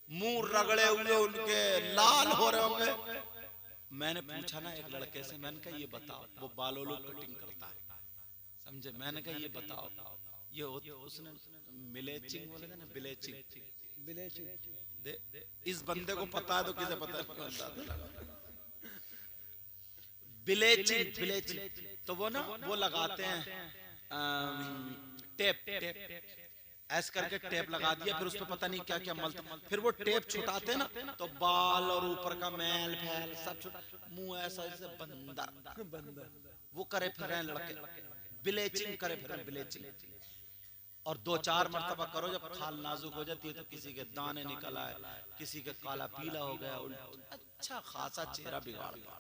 मुंह रगड़े हुए उनके लाल हो रहे होंगे। मैंने पूछा ना एक लड़के से, मैंने कहा ये बताओ, वो बालों कटिंग करता है, समझे? मैंने कहा ये बताओ उसने मिलेचिंग बोले थे ना, बिलेचिंग। बिलेचिंग। इस बंदे को पता है तो किसे पता है? बिलेचिंग तो वो ना वो लगाते हैं टेप ऐस करके टेप लगा दिया, फिर उस पर पता नहीं क्या क्या मलते, फिर वो टेप छुटाते ना तो बाल और ऊपर का मैल फैल सब मुंह ऐसा ऐसे बंदर वो करे फिर रहे लड़के, ब्लीचिंग करे फिर ब्लीचिंग। और 2-4 मरतबा करो, जब खाल नाजुक हो जाती है तो किसी के दाने निकल आए, किसी के काला पीला हो गया, अच्छा खासा चेहरा बिगाड़ गया।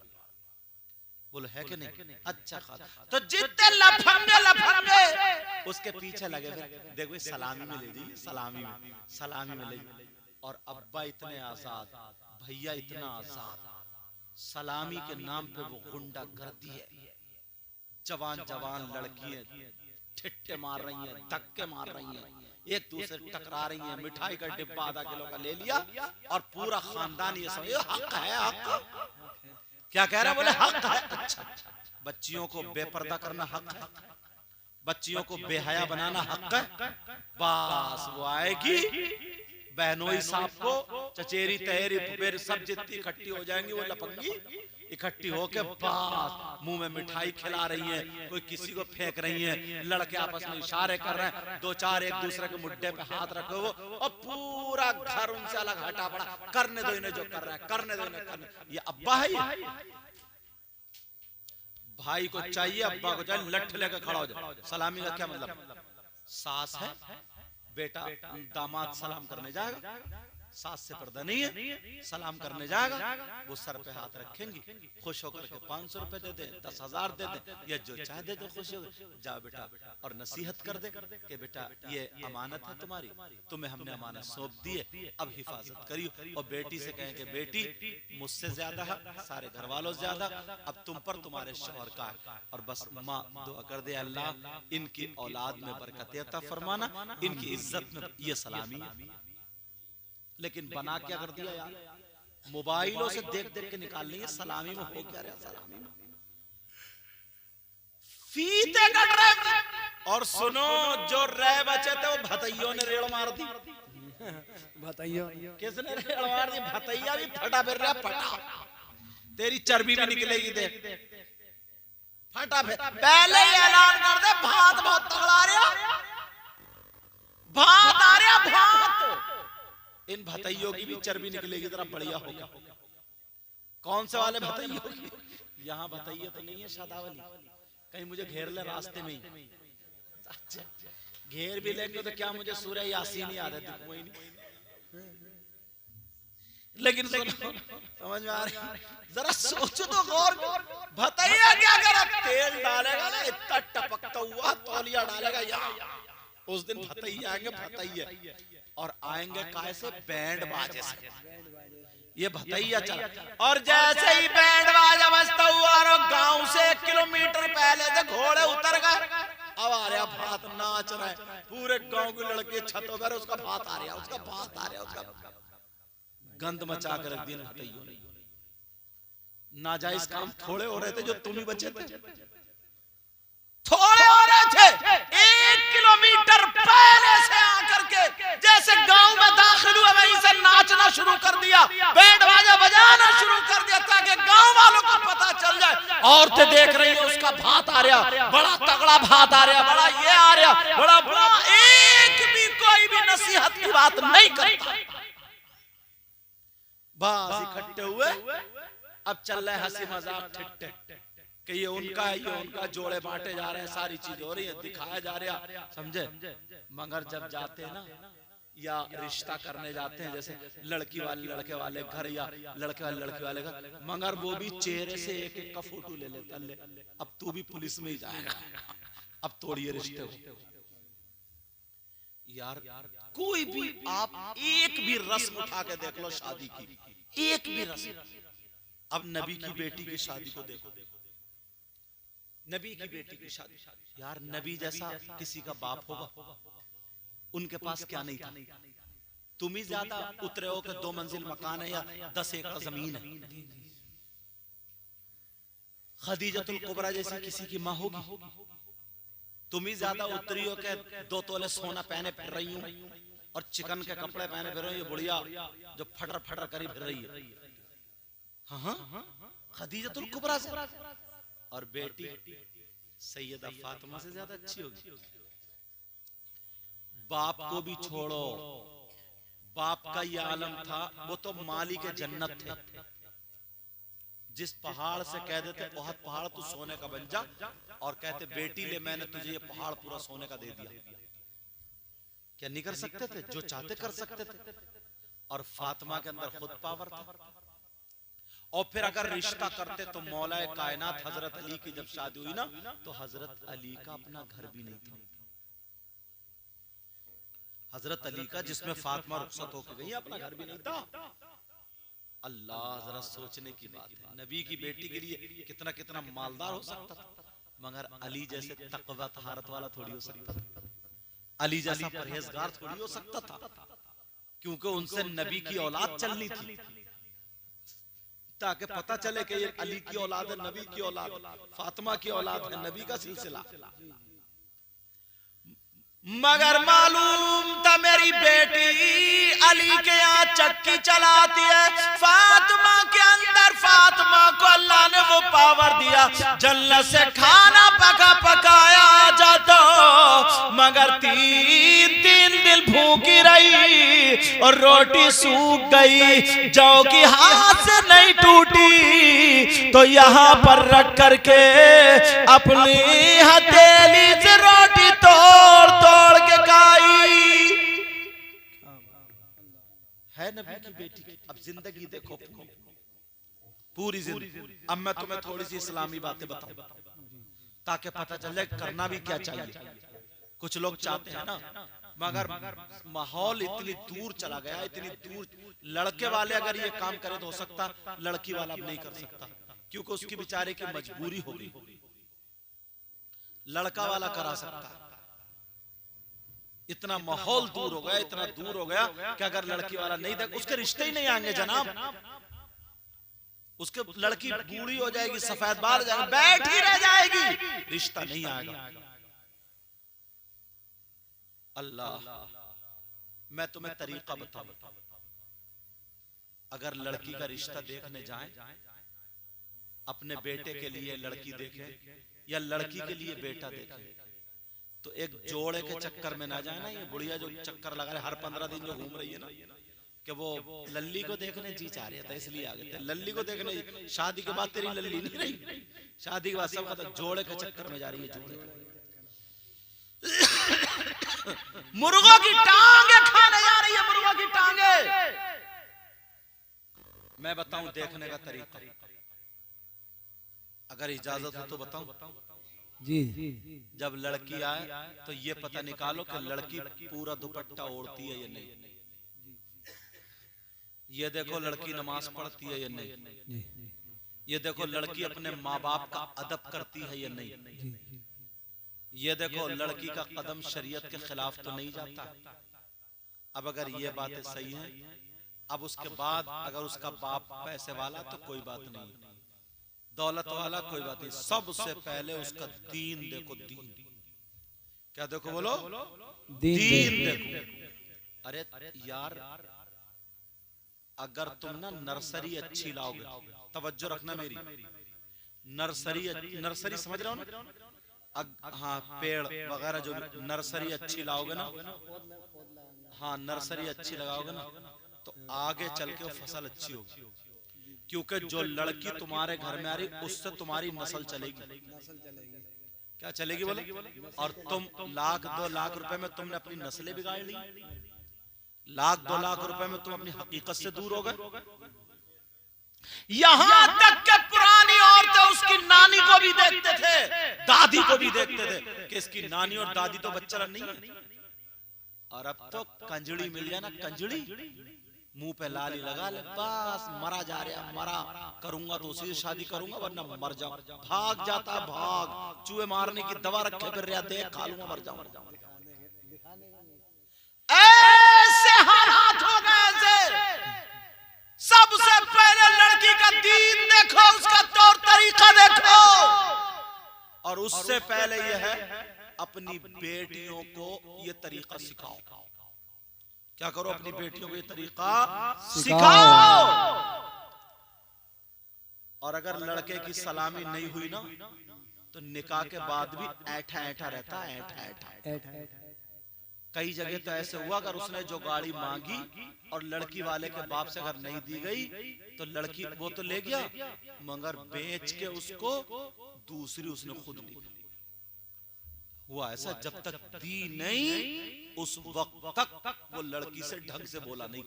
बोलो है कि नहीं? अच्छा खासा। तो जितने लफंगे उसके पीछे लगे, देखो सलामी में ले ली, सलामी में ले ली। और अब्बा इतने आजाद, भैया इतना आजाद, सलामी के नाम पे वो गुंडा गर्दी है। जवान लड़कियां ठिट्ठे मार रही हैं, धक्के मार रही हैं, एक दूसरे टकरा रही हैं। मिठाई का डिब्बा आधा किलो का ले लिया और पूरा खानदान ये समझो हक है, हक क्या कह रहा है? बोले हक है। अच्छा, बच्चियों को बेपर्दा करना हक है, बच्चियों को बेहया बनाना हक है। बस वो आएगी बहनोई साहब को चचेरी तहेरी फिर सब जितनी इकट्ठी हो जाएंगी, वो लपंगी इकट्ठी होके बस मुंह में मिठाई खिला रही है, कोई किसी को फेंक रही है, लड़के आपस में इशारे कर रहे हैं, 2-4 एक दूसरे के मुड्ढे पे हाथ रखे वो, और पूरा घर उनसे अलग हटा पड़ा। करने दो इन्हें जो कर रहे हैं, करने दो इन्हें, करने। ये अब्बा है, भाई को चाहिए, अब्बा को चाहिए लठ लेकर खड़ा हो जाए। सलामी का क्या मतलब? सास है, बेटा दामाद सलाम करने जाएगा, सास से पर्दा नहीं है, सलाम करने जाएगा, वो सर पे हाथ रखेंगी, खुश होकर के 500 रुपए दे दे, 10,000 दे दे, या जो चाहे दे दे, खुश हो जाओ बेटा। और नसीहत कर दे कि बेटा ये अमानत है तुम्हारी, तुम्हें हमने अमानत सौंप दी है, अब हिफाजत करियो। और बेटी से कहें कि बेटी मुझसे ज्यादा है, सारे घर वालों से ज्यादा अब तुम पर तुम्हारे शौहर का है। और बस माँ दुआ कर दे, अल्लाह इनकी औलाद में बरकत अता फरमाना, इनकी इज्जत में। ये सलामी है। लेकिन बना क्या कर दिया यार, मोबाइलों से देख देख के निकाल लेंगे। सलामी में हो क्या रहा? सलामी में फीते कट रहे। और सुनो, जो रह बचे थे वो भतैयों ने रेड़ मार दी। बताइयो किसने रेड़ मार दी? भतैया भी फटा फिर रहा, फटा। तेरी चर्बी भी निकलेगी, देख फटा फिर। पहले ही ऐलान कर दे, भात बहुत तगड़ा आ रहा, भात आ रहा, भात। इन भतैयों की भी चर्बी निकलेगी, जरा बढ़िया होगा। कौन से वाले भतैयों की? यहाँ भतैया तो नहीं है शादावली, कहीं मुझे घेर ले रास्ते में ही। अच्छा, घेर भी लेंगे तो क्या मुझे सूरह यासीन याद है? कोई नहीं। लेकिन सुनो, समझ में आ रहा है? जरा सोचो तो गौर, भतैया क्या करा? तेल डालेगा ना, इतना टपकता हुआ तौलिया डालेगा यहाँ। उस दिन भतैया आएंगे, भतैया, और आएंगे कैसे? बैंड बाजे से। ये भतैया चला, और जैसे ही बैंड बाजा बजता हुआ और गांव से 1 किलोमीटर पहले से घोड़े उतर गए, अब आ रहा भात, नाच रहा है पूरे गांव के लड़के छतों पर, उसका भात आ रहा, उसका भात आ रहा, उसका गंद मचा कर रख दिया भतैयों ने। नाजायज काम थोड़े हो रहे थे जो तुम ही बचे थे, थोड़े हो रहे थे। 1 किलोमीटर पहले से आकर के जैसे गांव में दाखिल हुए, वहीं से नाचना शुरू कर दिया, बैंड बाजा बजाना शुरू कर दिया, ताकि गांव वालों को पता चल जाए। औरतें देख रही हैं, उसका भात आ रहा, बड़ा तगड़ा भात आ रहा, बड़ा ये आ रहा, बड़ा बड़ा। एक भी कोई भी नसीहत की बात नहीं करता, बस इकट्ठे हुए। अब चल रहा है हंसी मजाक, ठिट्ठे कि ये उनका है, ये उनका, जोड़े बांटे जा रहे हैं, सारी चीज हो रही है, दिखाया जा रहा, समझे? मगर जब जाते हैं ना, या रिश्ता करने जाते हैं, जैसे लड़की वाले लड़के वाले घर, या लड़के वाले लड़के वाले घर, मगर वो भी चेहरे से एक एक का फोटो ले लेता, ले अब तू भी पुलिस में ही जाएगा, अब तोड़िए रिश्ते। यार कोई भी आप एक भी रस्म उठा के देख लो शादी की, एक भी रस्म। अब नबी की बेटी की शादी को देखो, नबी की बेटी की शादी, यार नबी जैसा किसी का बाप होगा? उनके पास क्या नहीं था? तुम ही ज्यादा उतरे हो कि 2 मंजिल मकान है या 10 एकड़ जमीन है। खदीजतुल कुबरा जैसी किसी की माँ होगी? तुम ही ज्यादा उत्तरी हो के 2 तोले सोना पहने फिर रही हूँ और चिकन के कपड़े पहने फिर रही हूँ, बुढ़िया जो फटर फटर करी फिर रही है। हाँ खदीजतुल कुबरा से, और बेटी सैयदा फातिमा से ज्यादा अच्छी होगी। बाप को भी छोड़ो, बाप का ये आलम था, वो तो माली के जन्नत थे। जिस पहाड़ से कह देते बहुत पहाड़ तू सोने का बन जा, और कहते बेटी ले मैंने तुझे ये पहाड़ पूरा सोने का दे दिया, क्या नहीं कर सकते थे? जो चाहते कर सकते थे। और फातिमा के अंदर खुद पावर था। और फिर अगर रिश्ता करते तो मौलाए कायनात हजरत अली की जब शादी हुई ना, तो हजरत अली का अपना घर भी नहीं था। हजरत अली का जिसमें फातिमा रुखसत होकर गई, अपना घर भी नहीं था। अल्लाह, जरा सोचने की बात है, नबी की बेटी के लिए कितना कितना मालदार हो सकता था, मगर अली जैसे तकवा तहारत वाला थोड़ी हो सकता था, अली जैसा परहेजगार थोड़ी हो सकता था, क्योंकि उनसे नबी की औलाद चलनी थी, ताकि पता चले कि ये अली की औलाद है, नबी की औलाद, फातिमा की औलाद है, नबी का सिलसिला। मगर मालूम था मेरी बेटी अली के यहाँ चक्की चलाती है। फातिमा के अंदर, फातिमा को अल्लाह ने वो पावर दिया, जन्नत से खाना पका पकाया जाता, मगर 3 दिन भूखी रही और रोटी सूख गई, जौ की हाथ से नहीं टूटी, तो यहाँ पर रख करके अपनी हथेली से रोटी तोड़ तोड़ के खाई। है नबी की बेटी। अब जिंदगी देखो पूरी जिंदगी। अब मैं तुम्हें थोड़ी सी इस्लामी बातें बताऊं ताकि पता चल जाए करना भी क्या चाहिए। कुछ लोग चाहते हैं ना, मगर माहौल इतनी दूर चला गया, इतनी दूर। लड़के वाले अगर ये काम करे तो हो सकता, लड़की वाला अब नहीं कर सकता, क्योंकि उसकी बेचारे की मजबूरी हो गई। लड़का वाला करा सकता, इतना माहौल दूर हो गया, इतना दूर हो गया कि अगर लड़की वाला नहीं देख, उसके रिश्ते ही नहीं आएंगे जनाब। उसके लड़की बूढ़ी हो जाएगी, सफेद बाल जाएगी, बैठी रह जाएगी, रिश्ता नहीं आएगा। अल्लाह, मैं तुम्हें तरीका बताऊं। अगर लड़की का रिश्ता देखने जाएं, अपने बेटे के लिए लड़की देखे या लड़की के लिए बेटा देखे, तो एक जोड़े के चक्कर में ना जाए ना। ये बुढ़िया जो चक्कर लगा रहे हर 15 दिन जो घूम रही है ना, कि वो लल्ली को देखने जी चाह रही था इसलिए आ गए थे। लल्ली को देखने, शादी के बाद तेरी लल्ली नहीं रही, शादी के बाद सब खत्म, जोड़े के चक्कर में जा रही है। जोड़े मुर्गों की टांगे खाने जा रही है, मुर्गों की टांगे। मैं बताऊं देखने का तरीका, अगर इजाजत हो तो बताऊं जी। जब लड़की आए तो ये पता निकालो कि लड़की पूरा दुपट्टा ओढ़ती है या नहीं। ये देखो लड़की नमाज पढ़ती है या नहीं। ये देखो लड़की अपने माँ बाप का अदब करती है या नहीं। ये देखो लड़की का कदम शरीयत के खिलाफ तो नहीं जाता। अब अगर ये बातें सही हैं, अब उसके बाद अगर उसका बाप पैसे वाला तो कोई बात नहीं, दौलत वाला कोई बात नहीं, सबसे पहले उसका दीन देखो। दीन क्या देखो, बोलो दीन देखो। अरे यार, अगर तुम ना नर्सरी अच्छी लाओगे, तवज्जो रखना मेरी, नर्सरी समझ रहे हो ना? हाँ, पेड़ वगैरह जो नर्सरी अच्छी लाओगे ना, हाँ नर्सरी अच्छी लगाओगे ना, तो आगे चल के वो फसल अच्छी होगी। क्योंकि जो लड़की तुम्हारे घर में आ रही, उससे तुम्हारी नस्ल चलेगी। क्या चलेगी बोले? और तुम 1,00,000-2 लाख रुपए में तुमने अपनी नस्लें बिगाड़ ली। 1,00,000-2 लाख रुपए में तुम अपनी हकीकत से दूर हो गए। यहां तक कि पुरानी औरतें उसकी नानी को भी देखते थे, दादी को भी देखते थे कि इसकी नानी और दादी तो बच्चा नहीं है। और अब तो कंजड़ी मिल जाए ना, कंजड़ी मुंह पे लाली लगा ले, बस मरा जा रहा, मरा करूंगा तो उसी से शादी करूंगा वरना मर जाऊं। भाग जाता, भाग, चूहे मारने की दवा रखे फिर रहा, देख खा लूंगा मर जाऊं। ऐसे हालात हो गए। सबसे पहले लड़की का दीन देखो, उसका तौर तरीका देखो, और उससे पहले यह है अपनी बेटियों को ये तरीका सिखाओ। क्या करो? अपनी बेटियों को ये तरीका सिखाओ। और अगर लड़के की सलामी नहीं हुई ना तो निकाह के बाद भी ऐठा ऐठा रहता है, ऐठा ऐठा। कई जगह तो ऐसे हुआ, अगर उसने जो गाड़ी मांगी और लड़की वाले के बाप से अगर नहीं दी गई तो लड़की वो तो ले गया, मगर बेच के उसको दूसरी उसने खुद ली। हुआ ऐसा, जब तक दी नहीं उस वक्त तक वो लड़की से ढंग से बोला नहीं।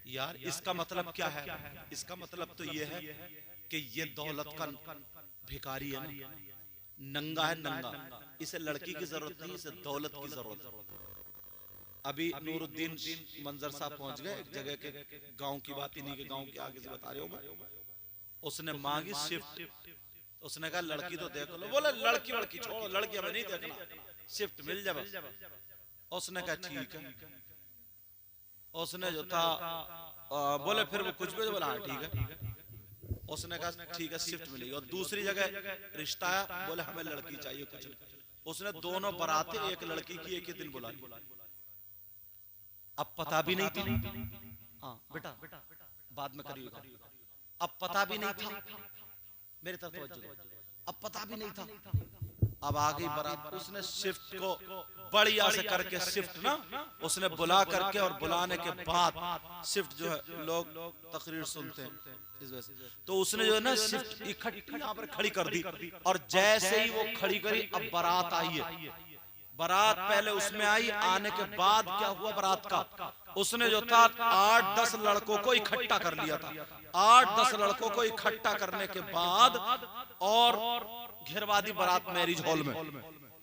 यार इसका मतलब क्या है? इसका मतलब तो ये है कि ये दौलत का भिखारी है ना, नंगा है, नंगा। इसे लड़की की जरूरत नहीं, इसे दौलत की जरूरत है। अभी नूरुद्दीन मंजर साहब पहुंच गए एक जगह के, गांव की बात, इन्हीं के गांव के आगे से बता रहे हो मैं। उसने मांगी शिफ्ट, उसने कहा लड़की तो देख लो। बोले लड़की वड़की छोड़ो, लड़की हमें नहीं देखना, शिफ्ट मिल जाए। उसने कहा ठीक है। उसने जो था बोले फिर वो कुछ भी बोला हाँ ठीक है। उसने कहा ठीक है शिफ्ट मिलेगी। और दूसरी जगह रिश्ता आया, बोले हमें लड़की चाहिए कुछ। उसने दोनों बराते एक लड़की की एक ही दिन बुला ली। अब पता भी नहीं था, हाँ बेटा बाद में करिएगा। अब पता भी नहीं था, मेरी तरफ तवज्जो, अब पता भी नहीं था। अब आ गई बारात। उसने शिफ्ट को बढ़िया से करके शिफ्ट ना उसने बुला करके, और बुलाने के बाद शिफ्ट जो है लोग तकरीर सुनते हैं इस वजह से, तो उसने जो है ना शिफ्ट इकट्ठी यहाँ पर खड़ी कर दी। और जैसे ही वो खड़ी करी, अब बारात आई है। बारात पहले उसमें आई, आने के बाद क्या हुआ बारात का, उसने जो था 8-10 लड़कों को इकट्ठा कर लिया था। 8-10 लड़कों को इकट्ठा करने के बाद और घिरवा दी बारात मैरिज हॉल में,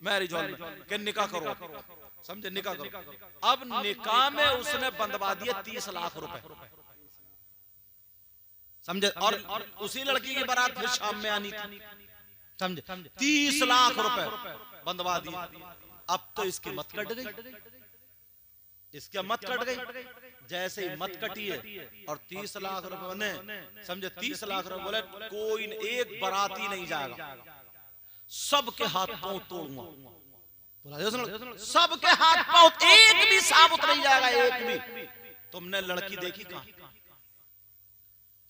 मैरिज हॉल में कि निकाह करो, समझे, निकाह करो। अब निकाह में उसने बंधवा दिए 30 लाख रुपए, समझे। और उसी लड़की की बारात फिर शाम में आनी थी, समझे। 30 लाख रुपए बंधवा दिए। अब तो इसकी मत कट गई, इसकी मत कट गई। जैसे ही मत कटी है और 30 लाख रुपए बने, समझे, 30 लाख रुपए बोले कोई एक बाराती नहीं जाएगा, सबके हाथ पांव तोड़ूंगा। सबके हाथ पांव, एक भी साबुत नहीं जाएगा, एक भी। तुमने लड़की देखी कहां?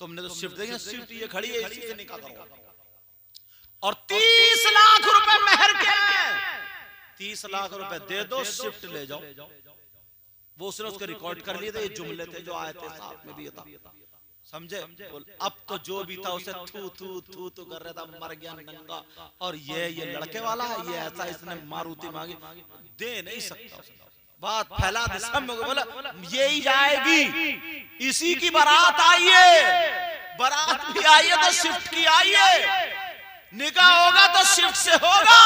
तुमने तो शिफ्ट देखी, शिफ्ट ये खड़ी है, इसी से निकाह करो। और 30 लाख रुपए मेहर के, 30 लाख रुपए दे दो, शिफ्ट ले जाओ। वो उसने उसके रिकॉर्ड कर लिए थे, ये जुमले थे जो आए थे, साथ में भी था, समझे। अब तो जो भी था उसे थू थू थू थू कर रहा था, मर गया नंगा। और ये लड़के वाला है, ये ऐसा, इसने मारुति मांगी, दे नहीं सकता। बात फैला दी सब लोग, बोला यही जाएगी, इसी की बारात आई है, बारात भी आई है तो शिफ्ट की आई है, निकाह होगा तो शिफ्ट से होगा,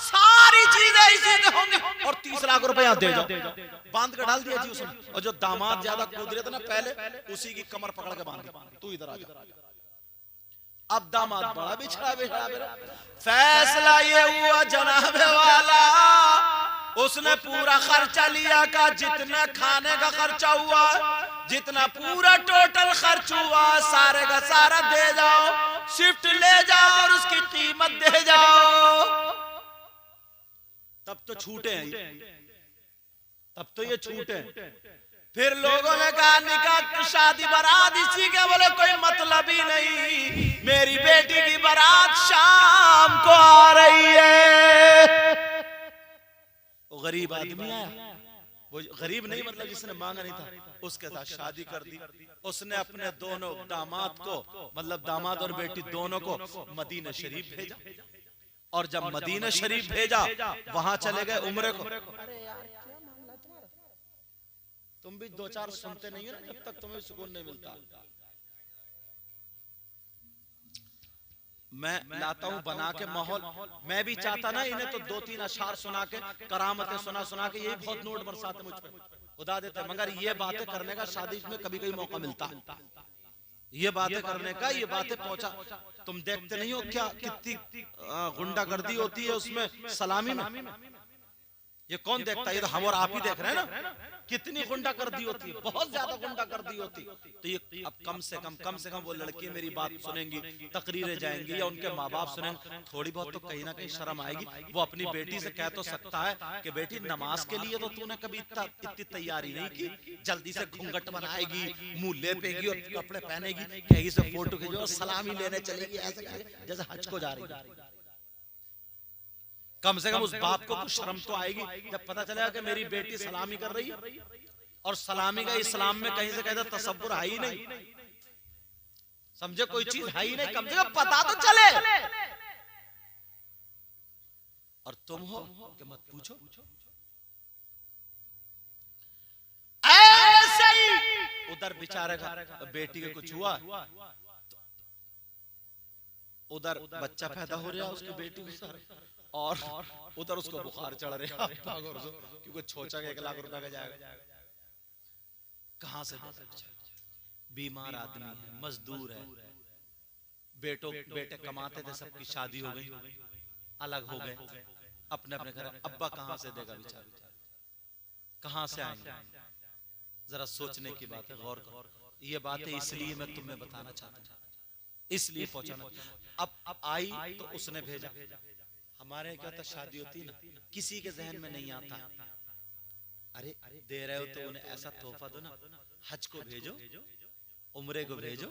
सारी चीजें इसी से होंगी। और 30 लाख रुपए यहाँ दे जाओ, बांध कर डाल दिया जी उसने। और जो दामाद ज्यादा कूद रहे थे ना पहले, उसी की कमर पकड़ के बांध दिया, तू इधर आ जा। अब दामाद बड़ा बिछड़ा बिछड़ा। फैसला ये हुआ जनाबे वाला, उसने पूरा खर्चा लिया का, जितना खाने का खर्चा हुआ, जितना पूरा टोटल खर्च हुआ, सारे का सारा दे जाओ, शिफ्ट ले जाओ और उसकी कीमत दे जाओ। तब तो छूटे हैं, तब तो ये छूटे। फिर लोगों ने कहा निकाह शादी बारात इसी के, बोले कोई मतलब ही नहीं, मेरी बेटी की बारात शाम को आ रही है। वो गरीब आदमी आया, वो गरीब नहीं मतलब जिसने मांगा नहीं था, उसके साथ शादी कर दी। उसने अपने दोनों दामाद को, मतलब दामाद और बेटी दोनों को मदीना शरीफ भेजा। और जब मदीना शरीफ भेजा, वहां चले गए उम्रे को। अरे यार क्या मामला तुम्हारा, तुम भी 2-4 सुनते नहीं हो ना, जब तक तुम्हें सुकून नहीं मिलता। मैं लाता हूं बना के माहौल। मैं भी चाहता ना इन्हें तो 2-3 अशार सुना के, करामतें सुना के, यही बहुत नोट बरसाते मुझ पे, खुदा देते। मगर ये बातें करने का शादी में कभी कभी मौका मिलता है, ये बातें करने का, ये बातें पहुंचा। तुम देखते नहीं हो क्या कितनी गुंडागर्दी होती है उसमें, सलामी में। ये कौन देखता है? ये तो हम और आप ही देख रहे हैं ना। कितनी गुंडागर्दी होती है, बहुत ज्यादा गुंडागर्दी होती। तो ये अब कम से कम वो लड़की मेरी बात सुनेंगी, तकरीरें जाएंगी, या उनके माँ बाप सुनेंगे, थोड़ी बहुत तो कहीं ना कहीं शर्म आएगी। वो अपनी बेटी से कह तो सकता है कि बेटी नमाज के लिए तो तूने कभी इतनी तैयारी नहीं की, जल्दी से घूंघट बनाएगी, मुंह लेपेगी और कपड़े पहनेगी, कहेगी से फोटो खींचो और सलामी लेने चलेगी, ऐसे जैसे हज को जा रही है। कम से कम उस बाप को कुछ शर्म तो आएगी जब पता चलेगा कि मेरी बेटी सलामी कर रही है। और सलामी का इस्लाम में कहीं से कहता तसव्वुर है ही नहीं, समझे, कोई चीज है ही नहीं, कम से कम पता तो चले। और तुम हो कि मत पूछो। ऐसे ही उधर बेचारे का बेटी के कुछ हुआ, उधर बच्चा पैदा हो रहा है उसकी बेटी को, और उधर उसको बुखार चढ़ रहा है, क्योंकि छोचा के 1 लाख रुपए का जाएगा। कहां से? बीमार आदमी है, मजदूर है, बेटे कमाते थे, सबकी शादी हो गई, अलग हो गए, अपने अपने घर। अब्बा कहां से देगा बेचारा, कहां से आएंगे? जरा सोचने की बात है, गौर करो। ये बातें इसलिए मैं तुम्हें बताना चाहता हूं, इसलिए पहुंचाना। अब आई तो उसने भेजा। हमारे क्या था, शादी होती ना, किसी के जहन में नहीं आता, अरे दे रहे हो तो उन्हें ऐसा तोहफा दो ना, हज को भेजो, उम्रे को भेजो,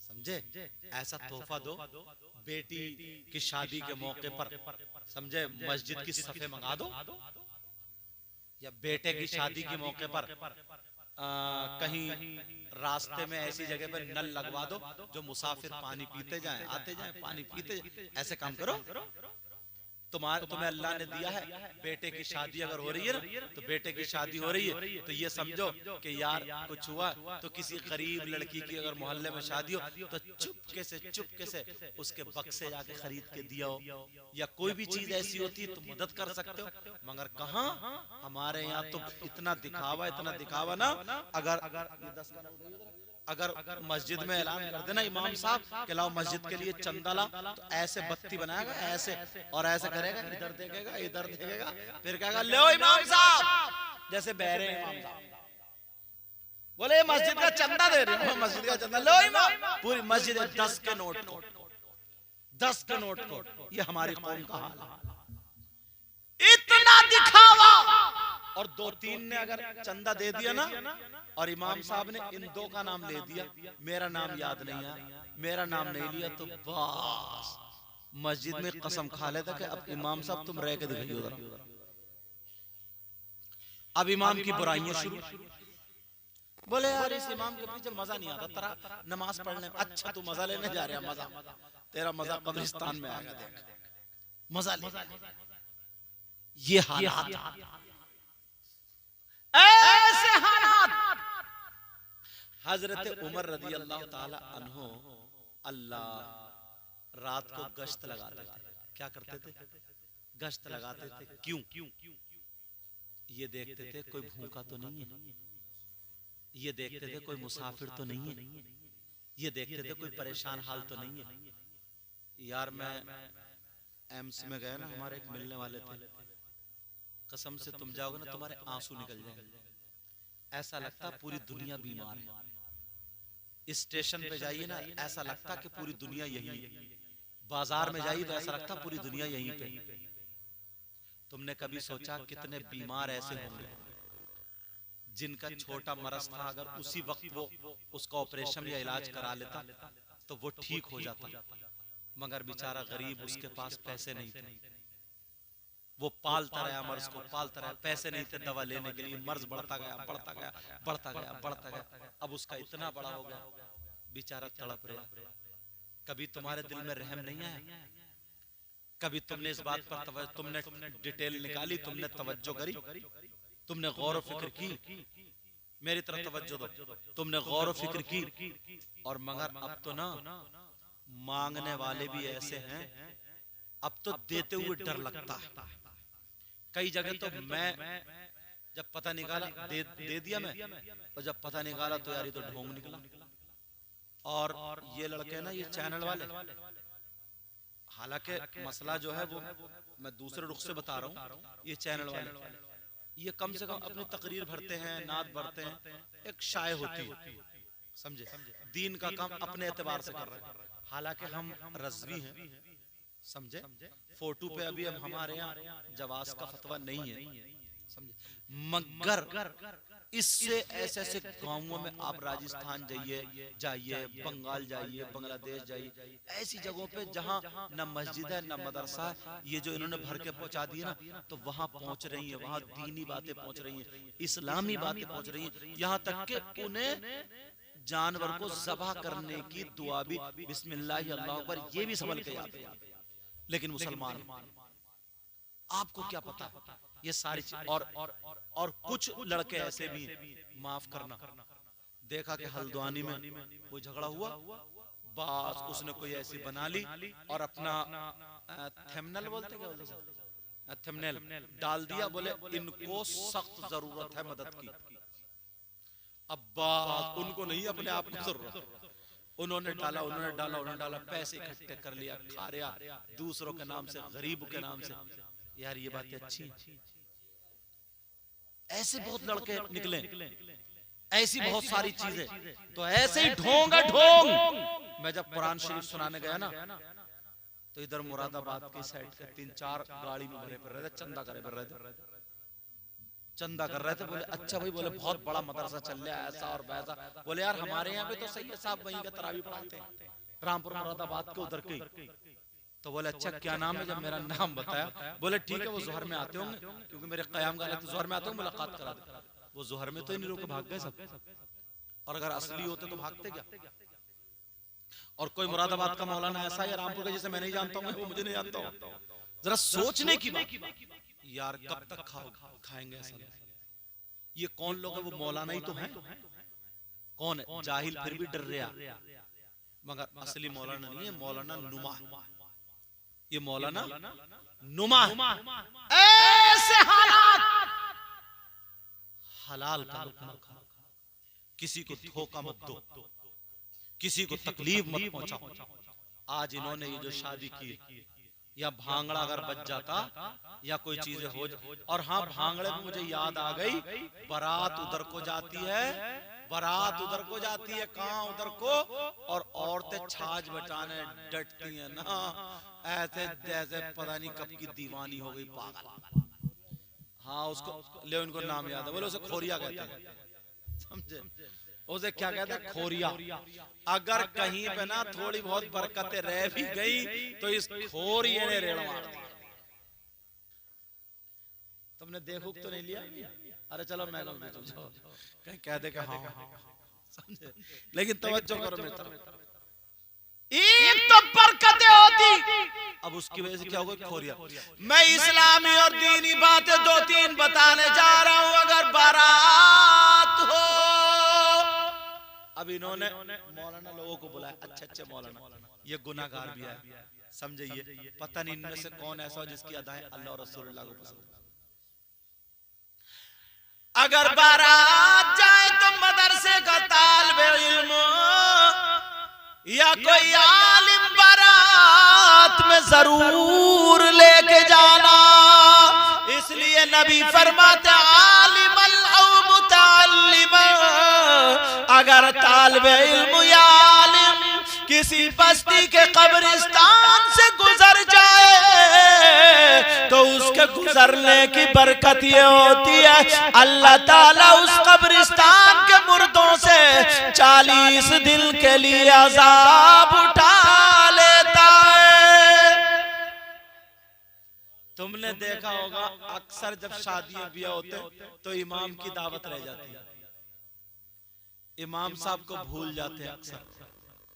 समझे, ऐसा तोहफा दो। बेटी की शादी के मौके पर, समझे, मस्जिद की सफे मंगा दो, या बेटे की शादी के मौके पर कहीं रास्ते में ऐसी जगह पर नल लगवा दो जो मुसाफिर पानी पीते जाएं, आते जाएं, पानी पीते जाएं। ऐसे काम करो। तुम्हें अल्लाह ने दिया है, बेटे की शादी अगर हो रही है ना, तो बेटे की शादी हो रही है तो ये समझो कि यार कुछ हुआ तो किसी गरीब लड़की की अगर मोहल्ले में शादी हो तो चुपके से उसके बक्से जाके खरीद के दिया हो, या कोई भी चीज ऐसी होती है तो मदद कर सकते हो। मगर कहाँ, हमारे यहाँ तो इतना दिखावा ना। अगर मस्जिद में ऐलान कर देना इमाम साहब कि लाओ मस्जिद के लिए चंदा ला, तो ऐसे बत्ती बनाएगा ऐसे और ऐसे करेगा, इधर देखेगा, फिर कहेगा लो इमाम साहब, जैसे बहरे इमाम साहब बोले मस्जिद का चंदा दे रहे हो, मस्जिद का चंदा लो इमाम। पूरी मस्जिद 10 के नोट को, ये हमारी कौम का हाल है। इतना दिखावा, और 2-3 ने अगर चंदा दे दिया ना, और इमाम साहब ने इन 2 का नाम ले दिया, मेरा नाम याद नहीं है, मेरा नाम नहीं लिया, तो बस मस्जिद में कसम खा लेता कि अब इमाम साहब तुम रह के दिखाइए जरा। अब इमाम की बुराइयां शुरू। बोले यार इस इमाम के पीछे मजा नहीं आता, तेरा नमाज पढ़ने में। अच्छा तू मजा लेने जा रहा है, मजा तेरा मजा कब्रिस्तान में आएगा, देख मजा ले। ये हालात, ऐसे हालात। हजरत उमर रज़ी अल्लाह ताला अन्हो, अल्लाह रात को गश्त लगाते थे। क्या करते थे? गश्त लगाते थे। क्यों? ये देखते थे कोई भूखा तो नहीं है, ये देखते थे कोई मुसाफिर तो नहीं है, ये देखते थे कोई परेशान हाल तो नहीं है। यार मैं एम्स में गया ना, हमारे एक मिलने वाले थे, कसम से तुम जाओगे ना तुम्हारे आंसू निकल जाएंगे, ऐसा लगता पूरी दुनिया बीमार है। स्टेशन पे जाइए ना, ऐसा लगता कि पूरी दुनिया यही है। बाजार में जाइए तो ऐसा लगता पूरी दुनिया यहीं पे। तुमने कभी सोचा कितने बीमार ऐसे होंगे जिनका छोटा मरज था, अगर उसी वक्त वो उसका ऑपरेशन या इलाज करा लेता तो वो ठीक हो जाता, मगर बेचारा गरीब, उसके पास पैसे नहीं थे, वो पालता रहा मर्ज को, पालता रहा, पैसे नहीं थे दवा लेने के लिए, मर्ज बढ़ता गया। अब उसका इतना बड़ा हो गया, बेचारा तड़प रहा। कभी तुम्हारे दिल में रहम नहीं आया? कभी तुमने इस बात पर तुमने डिटेल निकाली, तुमने तवज्जो करी, तुमने गौर व फिक्र की? मेरी तरफ तवज्जो दो, तुमने गौर व फिक्र की? और मगर अब तो ना मांगने वाले भी ऐसे हैं, अब तो देते हुए डर लगता है। कई जगह तो मैं जब पता निकाला दे दिया मैं, और जब पता निकाला तो यार ये तो ढोंग निकला। और ये लड़के ना, ये चैनल वाले, हालांकि मसला जो है वो मैं दूसरे रुख से बता रहा हूँ। ये चैनल वाले ये कम से कम अपनी तकरीर भरते हैं, नात भरते हैं, एक शाये होती है, समझे, दीन का काम अपने एतबार से कर रहे हैं। हालांकि हम रज़वी हैं, समझे, फोटो पे अभी हम हमारे यहाँ जवाज का फतवा नहीं है, समझे, मगर इससे ऐसे ऐसे गांवों में आप राजस्थान जाइए, बंगाल जाइए, बांग्लादेश जाइए, ऐसी जगहों पे जहां न मस्जिद है न मदरसा है, ये जो इन्होंने भर के पहुंचा दिए ना, तो वहां पहुंच रही है, वहां दीनी बातें पहुंच रही हैं, इस्लामी बातें पहुंच रही हैं, यहाँ तक कि उन्हें जानवर को ज़बह करने की दुआ भी बिस्मिल्लाह अल्लाह अकबर ये भी समझ के याद है। लेकिन मुसलमान आपको क्या पता ये सारी चीज। और कुछ लड़के ऐसे भी, माफ करना, देखा कि हल्द्वानी में कोई झगड़ा हुआ, बस उसने कोई ऐसी बना ली और अपना थंबनेल बोलते क्या, थंबनेल डाल दिया, बोले इनको सख्त जरूरत है मदद की। अब बात उनको नहीं, अपने आप को जरूरत, उन्होंने डाला, पैसे इकट्ठे कर लिया, खा रहा दूसरों के नाम से, गरीब के नाम से। यार ये बातें अच्छी, ऐसे बहुत लड़के निकले, ऐसी बहुत सारी चीजें, तो ऐसे ही ढोंग। मैं जब कुरान शरीफ सुनाने गया ना, तो इधर मुरादाबाद की साइड से 3-4 गाड़ी में भरे फिर रहे थे, चंदा कर रहे थे। बोले अच्छा भाई, बोले बहुत बड़ा मदरसा चल रहा है, ऐसा और वैसा। बोले यार हमारे यहाँ पे तो सही है साहब, वहीं के तरावी पढ़ाते हैं, रामपुर मुरादाबाद के उधर के। तो बोले अच्छा क्या नाम है, जब मेरा नाम बताया, बोले ठीक है वो जोहर में आते होंगे, क्योंकि मेरे क़याम गाले तो जोहर में आते होंगे, मुलाकात करा दे। वो जोहर में तो इन लोग भाग गए सब, और अगर असली होते तो भागते क्या। और कोई मुरादाबाद का मौलाना ऐसा है रामपुर का जिसे मैं नहीं जानता हूँ, वो मुझे नहीं जानता हूँ। जरा सोचने की बात यार, कब तक खाएंगे ऐसा। ये कौन लोग है, वो मौलाना ही तो है, कौन है जाहिल फिर भी डर रहा, मगर असली मौलाना नहीं है, मौलाना नुमा। ये मौलाना नुमा, ऐसे हालात, हलाल का लुत्फ खाओ, किसी को धोखा मत दो, किसी को तकलीफ मत पहुंचाओ। आज इन्होंने ये जो शादी की, या भांगड़ा अगर बच जाता या कोई चीजें हो, और हाँ भांगड़े में मुझे याद आ गई, बारात उधर को जाती है, बारात उधर को जाती है, कहाँ उधर को, और औरतें छाछ बचाने डटती हैं ना, ऐसे जैसे पता नहीं कब की दीवानी हो गई, पागल। हाँ उसको ले, उनको नाम याद है, बोले उसे खोरिया कहते हैं, समझे, उसे क्या कहते हैं, खोरिया। अगर कहीं पे ना थोड़ी बहुत बरकतें रह भी गई तो इस खोरिये ने रेड़ मार दिया। तुमने देखो तो नहीं लिया, अरे चलो मैं कहीं कह दे कि हाँ, समझे, लेकिन तवज्जो करो मेरी तरफ। एक तो बरकतें होती, अब उसकी वजह से क्या होगा, खोरिया। मैं इस्लामी और दीनी बातें 2-3 बताने जा रहा हूं। अगर बारात हो, अब इन्होंने मौलाना लोगों को बुलाया, अच्छे मौलाना, ये गुनाहगार भी है, समझिए, पता नहीं इनमें से कौन ऐसा हो जिसकी अदाएं अल्लाह और रसूलुल्लाह को पसंद। अगर बारात जाए तो मदरसे का तालिबे इल्म या कोई आलिम बारात में जरूर लेके जाना। इसलिए नबी फरमाते आलिमन औ मुतअल्लिमन, अगर तालिबे इल्म या आलिम किसी बस्ती के कब्रिस्तान से गुजर जाए तो उसके गुजरने की बरकत ये होती है, अल्लाह ताला उस कब्रिस्तान के मुर्दों से 40 दिन के लिए अजाब उठा लेता है। तुमने देखा होगा अक्सर जब शादियां ब्याह होते तो इमाम की दावत रह जाती है, इमाम साहब को भूल जाते हैं, अक्सर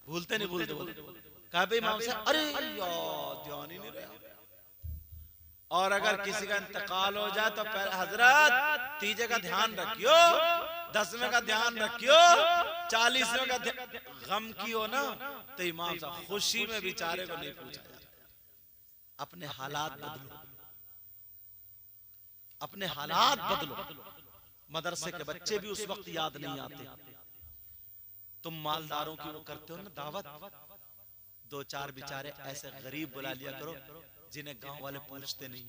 भूलते नहीं, भूलते कहा भाई इमाम साहब, अरे यार ध्यान ही नहीं रहा। और अगर किसी का इंतकाल हो जाए तो पहले हजरत 30 का ध्यान रखियो, 10वें का ध्यान रखियो, 40वें का गम की हो ना, तो इमाम साहब खुशी में बेचारे को नहीं पूछा जाता। अपने हालात बदलो, अपने हालात बदलो। मदरसे के बच्चे भी उस वक्त याद नहीं आते। तुम मालदारों की वो करते हो ना दावत, दो चार बेचारे ऐसे गरीब बुला लिया करो जिन्हें गांव वाले पूछते नहीं,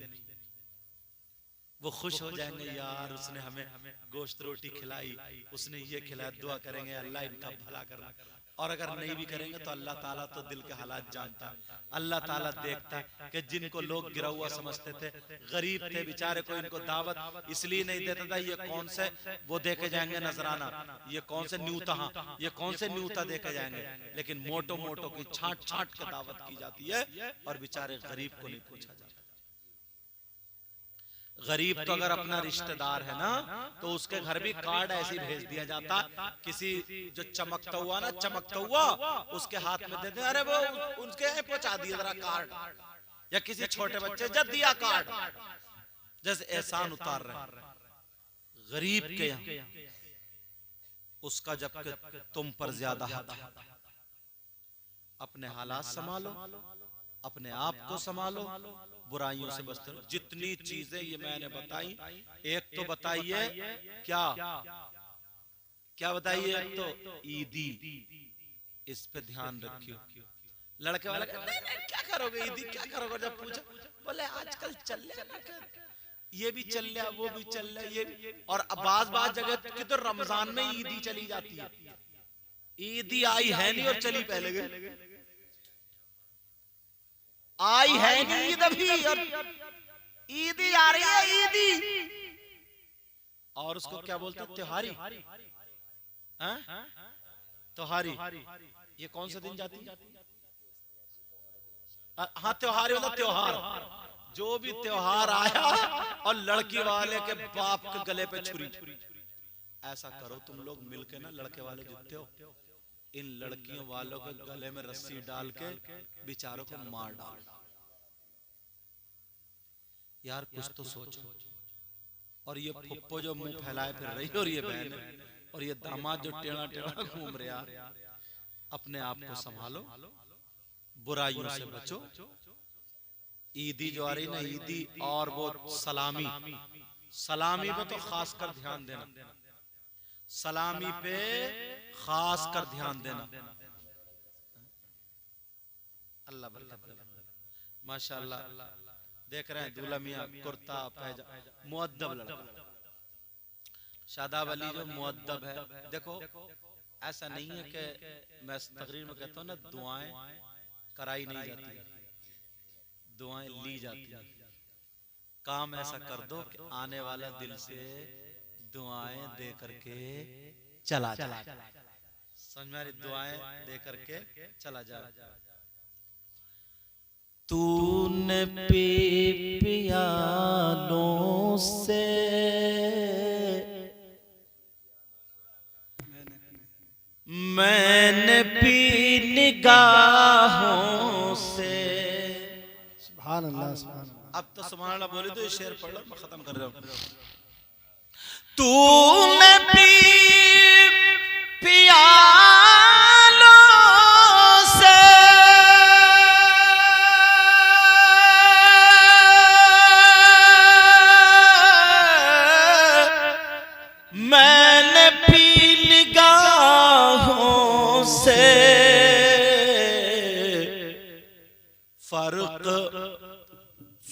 वो खुश हो जाएंगे, यार उसने हमें गोश्त रोटी खिलाई, उसने ये खिलाया, दुआ करेंगे अल्लाह इनका भला करना। और अगर नहीं भी करेंगे तो अल्लाह ताला तो दिल के हालात जानता है। अल्लाह ताला देखता है कि जिनको लोग गिरा हुआ समझते थे, गरीब थे बेचारे, को इनको दावत इसलिए नहीं देता था, ये कौन से वो देके जाएंगे नजराना, ये कौन से न्यूता, ये कौन से न्यूता देके जाएंगे, लेकिन मोटो मोटो की छाट छाट के दावत की जाती है और बेचारे गरीब को नहीं पूछा जाता। गरीब तो अगर अपना रिश्तेदार है ना तो उसके घर भी कार्ड ऐसे ही भेज दिया जाता, किसी जो चमकता हुआ ना, चमकता हुआ उसके हाथ में दे दे, अरे वो उसके पहुंचा दिया जरा कार्ड, या किसी छोटे बच्चे जब दिया कार्ड, जैसे एहसान उतार रहे गरीब के यहाँ, उसका जब तुम पर ज्यादा हाथ है। अपने हालात संभालो, अपने आप को संभालो, बुराइयों से बचते रहो। जितनी चीजें ये मैंने बताई, एक तो बताइए क्या क्या बताइए, एक तो ईदी, इस पे ध्यान रखियो। लड़के वाला नहीं, नहीं, क्या करोगे ईदी, क्या करोगे, जब पूछो बोले आजकल चल रहा, ये भी चल रहा, वो भी चल रहा, ये भी। और बाज जगह की तो रमजान में ईदी चली जाती है, ईदी आई है नहीं और चली पहले गई, आई है नहीं ईद अभी और ईदी आ रही है, ईदी। और उसको क्या बोलते हैं, त्योहारी, त्योहारी। ये कौन से दिन जाती है? हाँ त्योहारी मतलब त्योहार, जो भी त्योहार आया और लड़की वाले के बाप के गले पे छुरी। ऐसा करो तुम लोग मिलके ना, लड़के वाले जितते हो, इन लड़कियों वालों के गले में रस्सी डाल के बेचारों को मार डाल। यार कुछ तो सोचो। और ये फुप्पो जो मुंह फैलाए फिर रही, और ये बहन और ये दामाद जो टेढ़ा टेढ़ा घूम रहा, अपने आप को संभालो, बुराइयों से बचो। ईदी जो आ रही ना, ईदी और वो सलामी, सलामी पे तो खास कर ध्यान देना, सलामी पे खास कर ध्यान देना। अल्लाह बरकत, माशाअल्लाह। देख रहे हैं दूल्हा मियां कुर्ता पैजामा, मुअद्दब लड़का, शादाब अली जो मुअद्दब है। देखो ऐसा नहीं है कि मैं तकरीर में कहता हूँ ना, दुआएं कराई नहीं जाती, दुआएं ली जाती है। काम ऐसा कर दो कि आने वाला दिल से दुआएं दे करके चला जाए, समझ में, दुआएं दे करके चला जाए। तूने पी पियालों से, मैंने पी निगाहों से। सुभान अल्लाह, सुभान अल्लाह। अब तो सुभान अल्लाह बोले तो ये शेर पढ़ लो, मैं खत्म कर रहा हूं। तूने पी पियालों से, मैंने पी निगाहों से,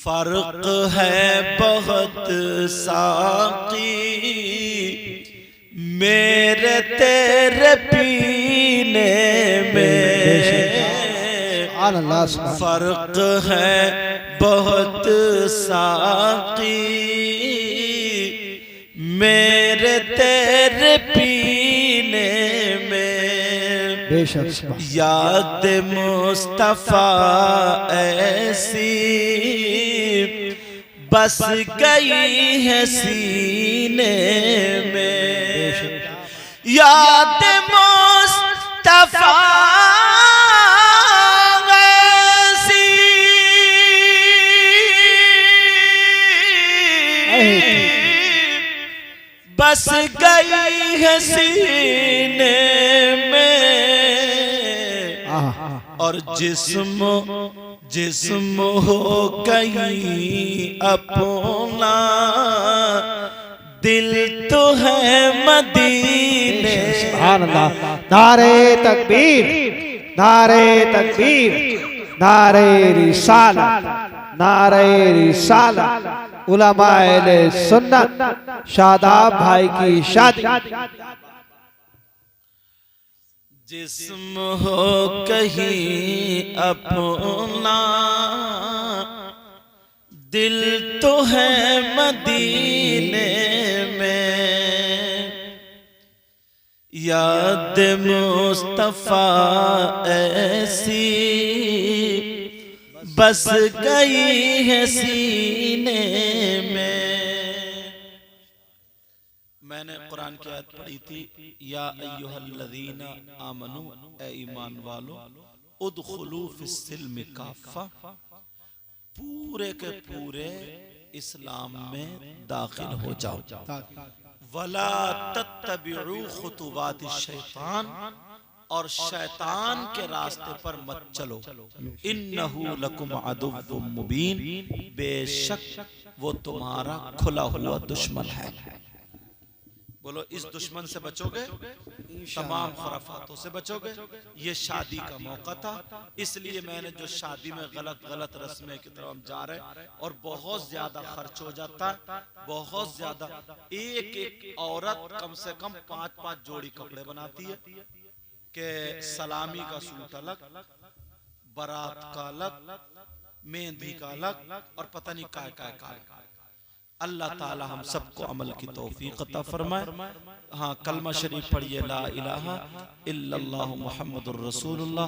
फर्क है बहुत साकी मेरे तेरे पीने में, फर्क है बहुत साकी मेरे तेरे पीने में। बेशक याद मुस्तफा ऐसी बस गई है सीने में, याद मुस्तफा ऐसी बस गई है सीने में। और जिस्म हो कहीं अपना, दिल तो है मदीने। सुभान अल्लाह, नारे तकबीर, नारे तकबीर, नारे रिसालत, नारे रिसालत। उलमाए सुन्नत शादाब भाई की शादी। जिस्म हो कहीं अपना, दिल तो है मदीने में। याद मुस्तफा ऐसी बस गई है सीने में। मैंने कुरान की आयत पढ़ी थी, या अय्युहल्लज़ीना आमनू, ए ईमान वालो, उदखुलू फिस्सिल्मि काफ़ा, पूरे के पूरे इस्लाम में दाखिल हो जाओ। वला तत्तबिउ खुतुवाति शैतान, और शैतान के रास्ते पर मत चलो। इन्नहु लकुम अदुव्वुम मुबीन, बेशक वो तुम्हारा खुला हुआ दुश्मन है। बोलो, इस दुश्मन से बचोगे, तमाम खुराफातों से बचोगे। ये शादी का मौका था, इसलिए मैंने जो शादी में गलत रस्में की तरफ हम जा रहे, और बहुत ज्यादा खर्च हो जाता है, बहुत ज्यादा। एक औरत कम से कम 5-5 जोड़ी कपड़े बनाती है, कि सलामी का सूट अलग, बारात का अलग, मेहंदी का अलग, और पता नहीं काय। अल्लाह ताला हम सबको अमल की तौफीक अता फरमाए। हाँ, कलमा शरीफ पढ़िए, ला इलाहा इल्लल्लाहु मुहम्मदुर रसूलुल्लाह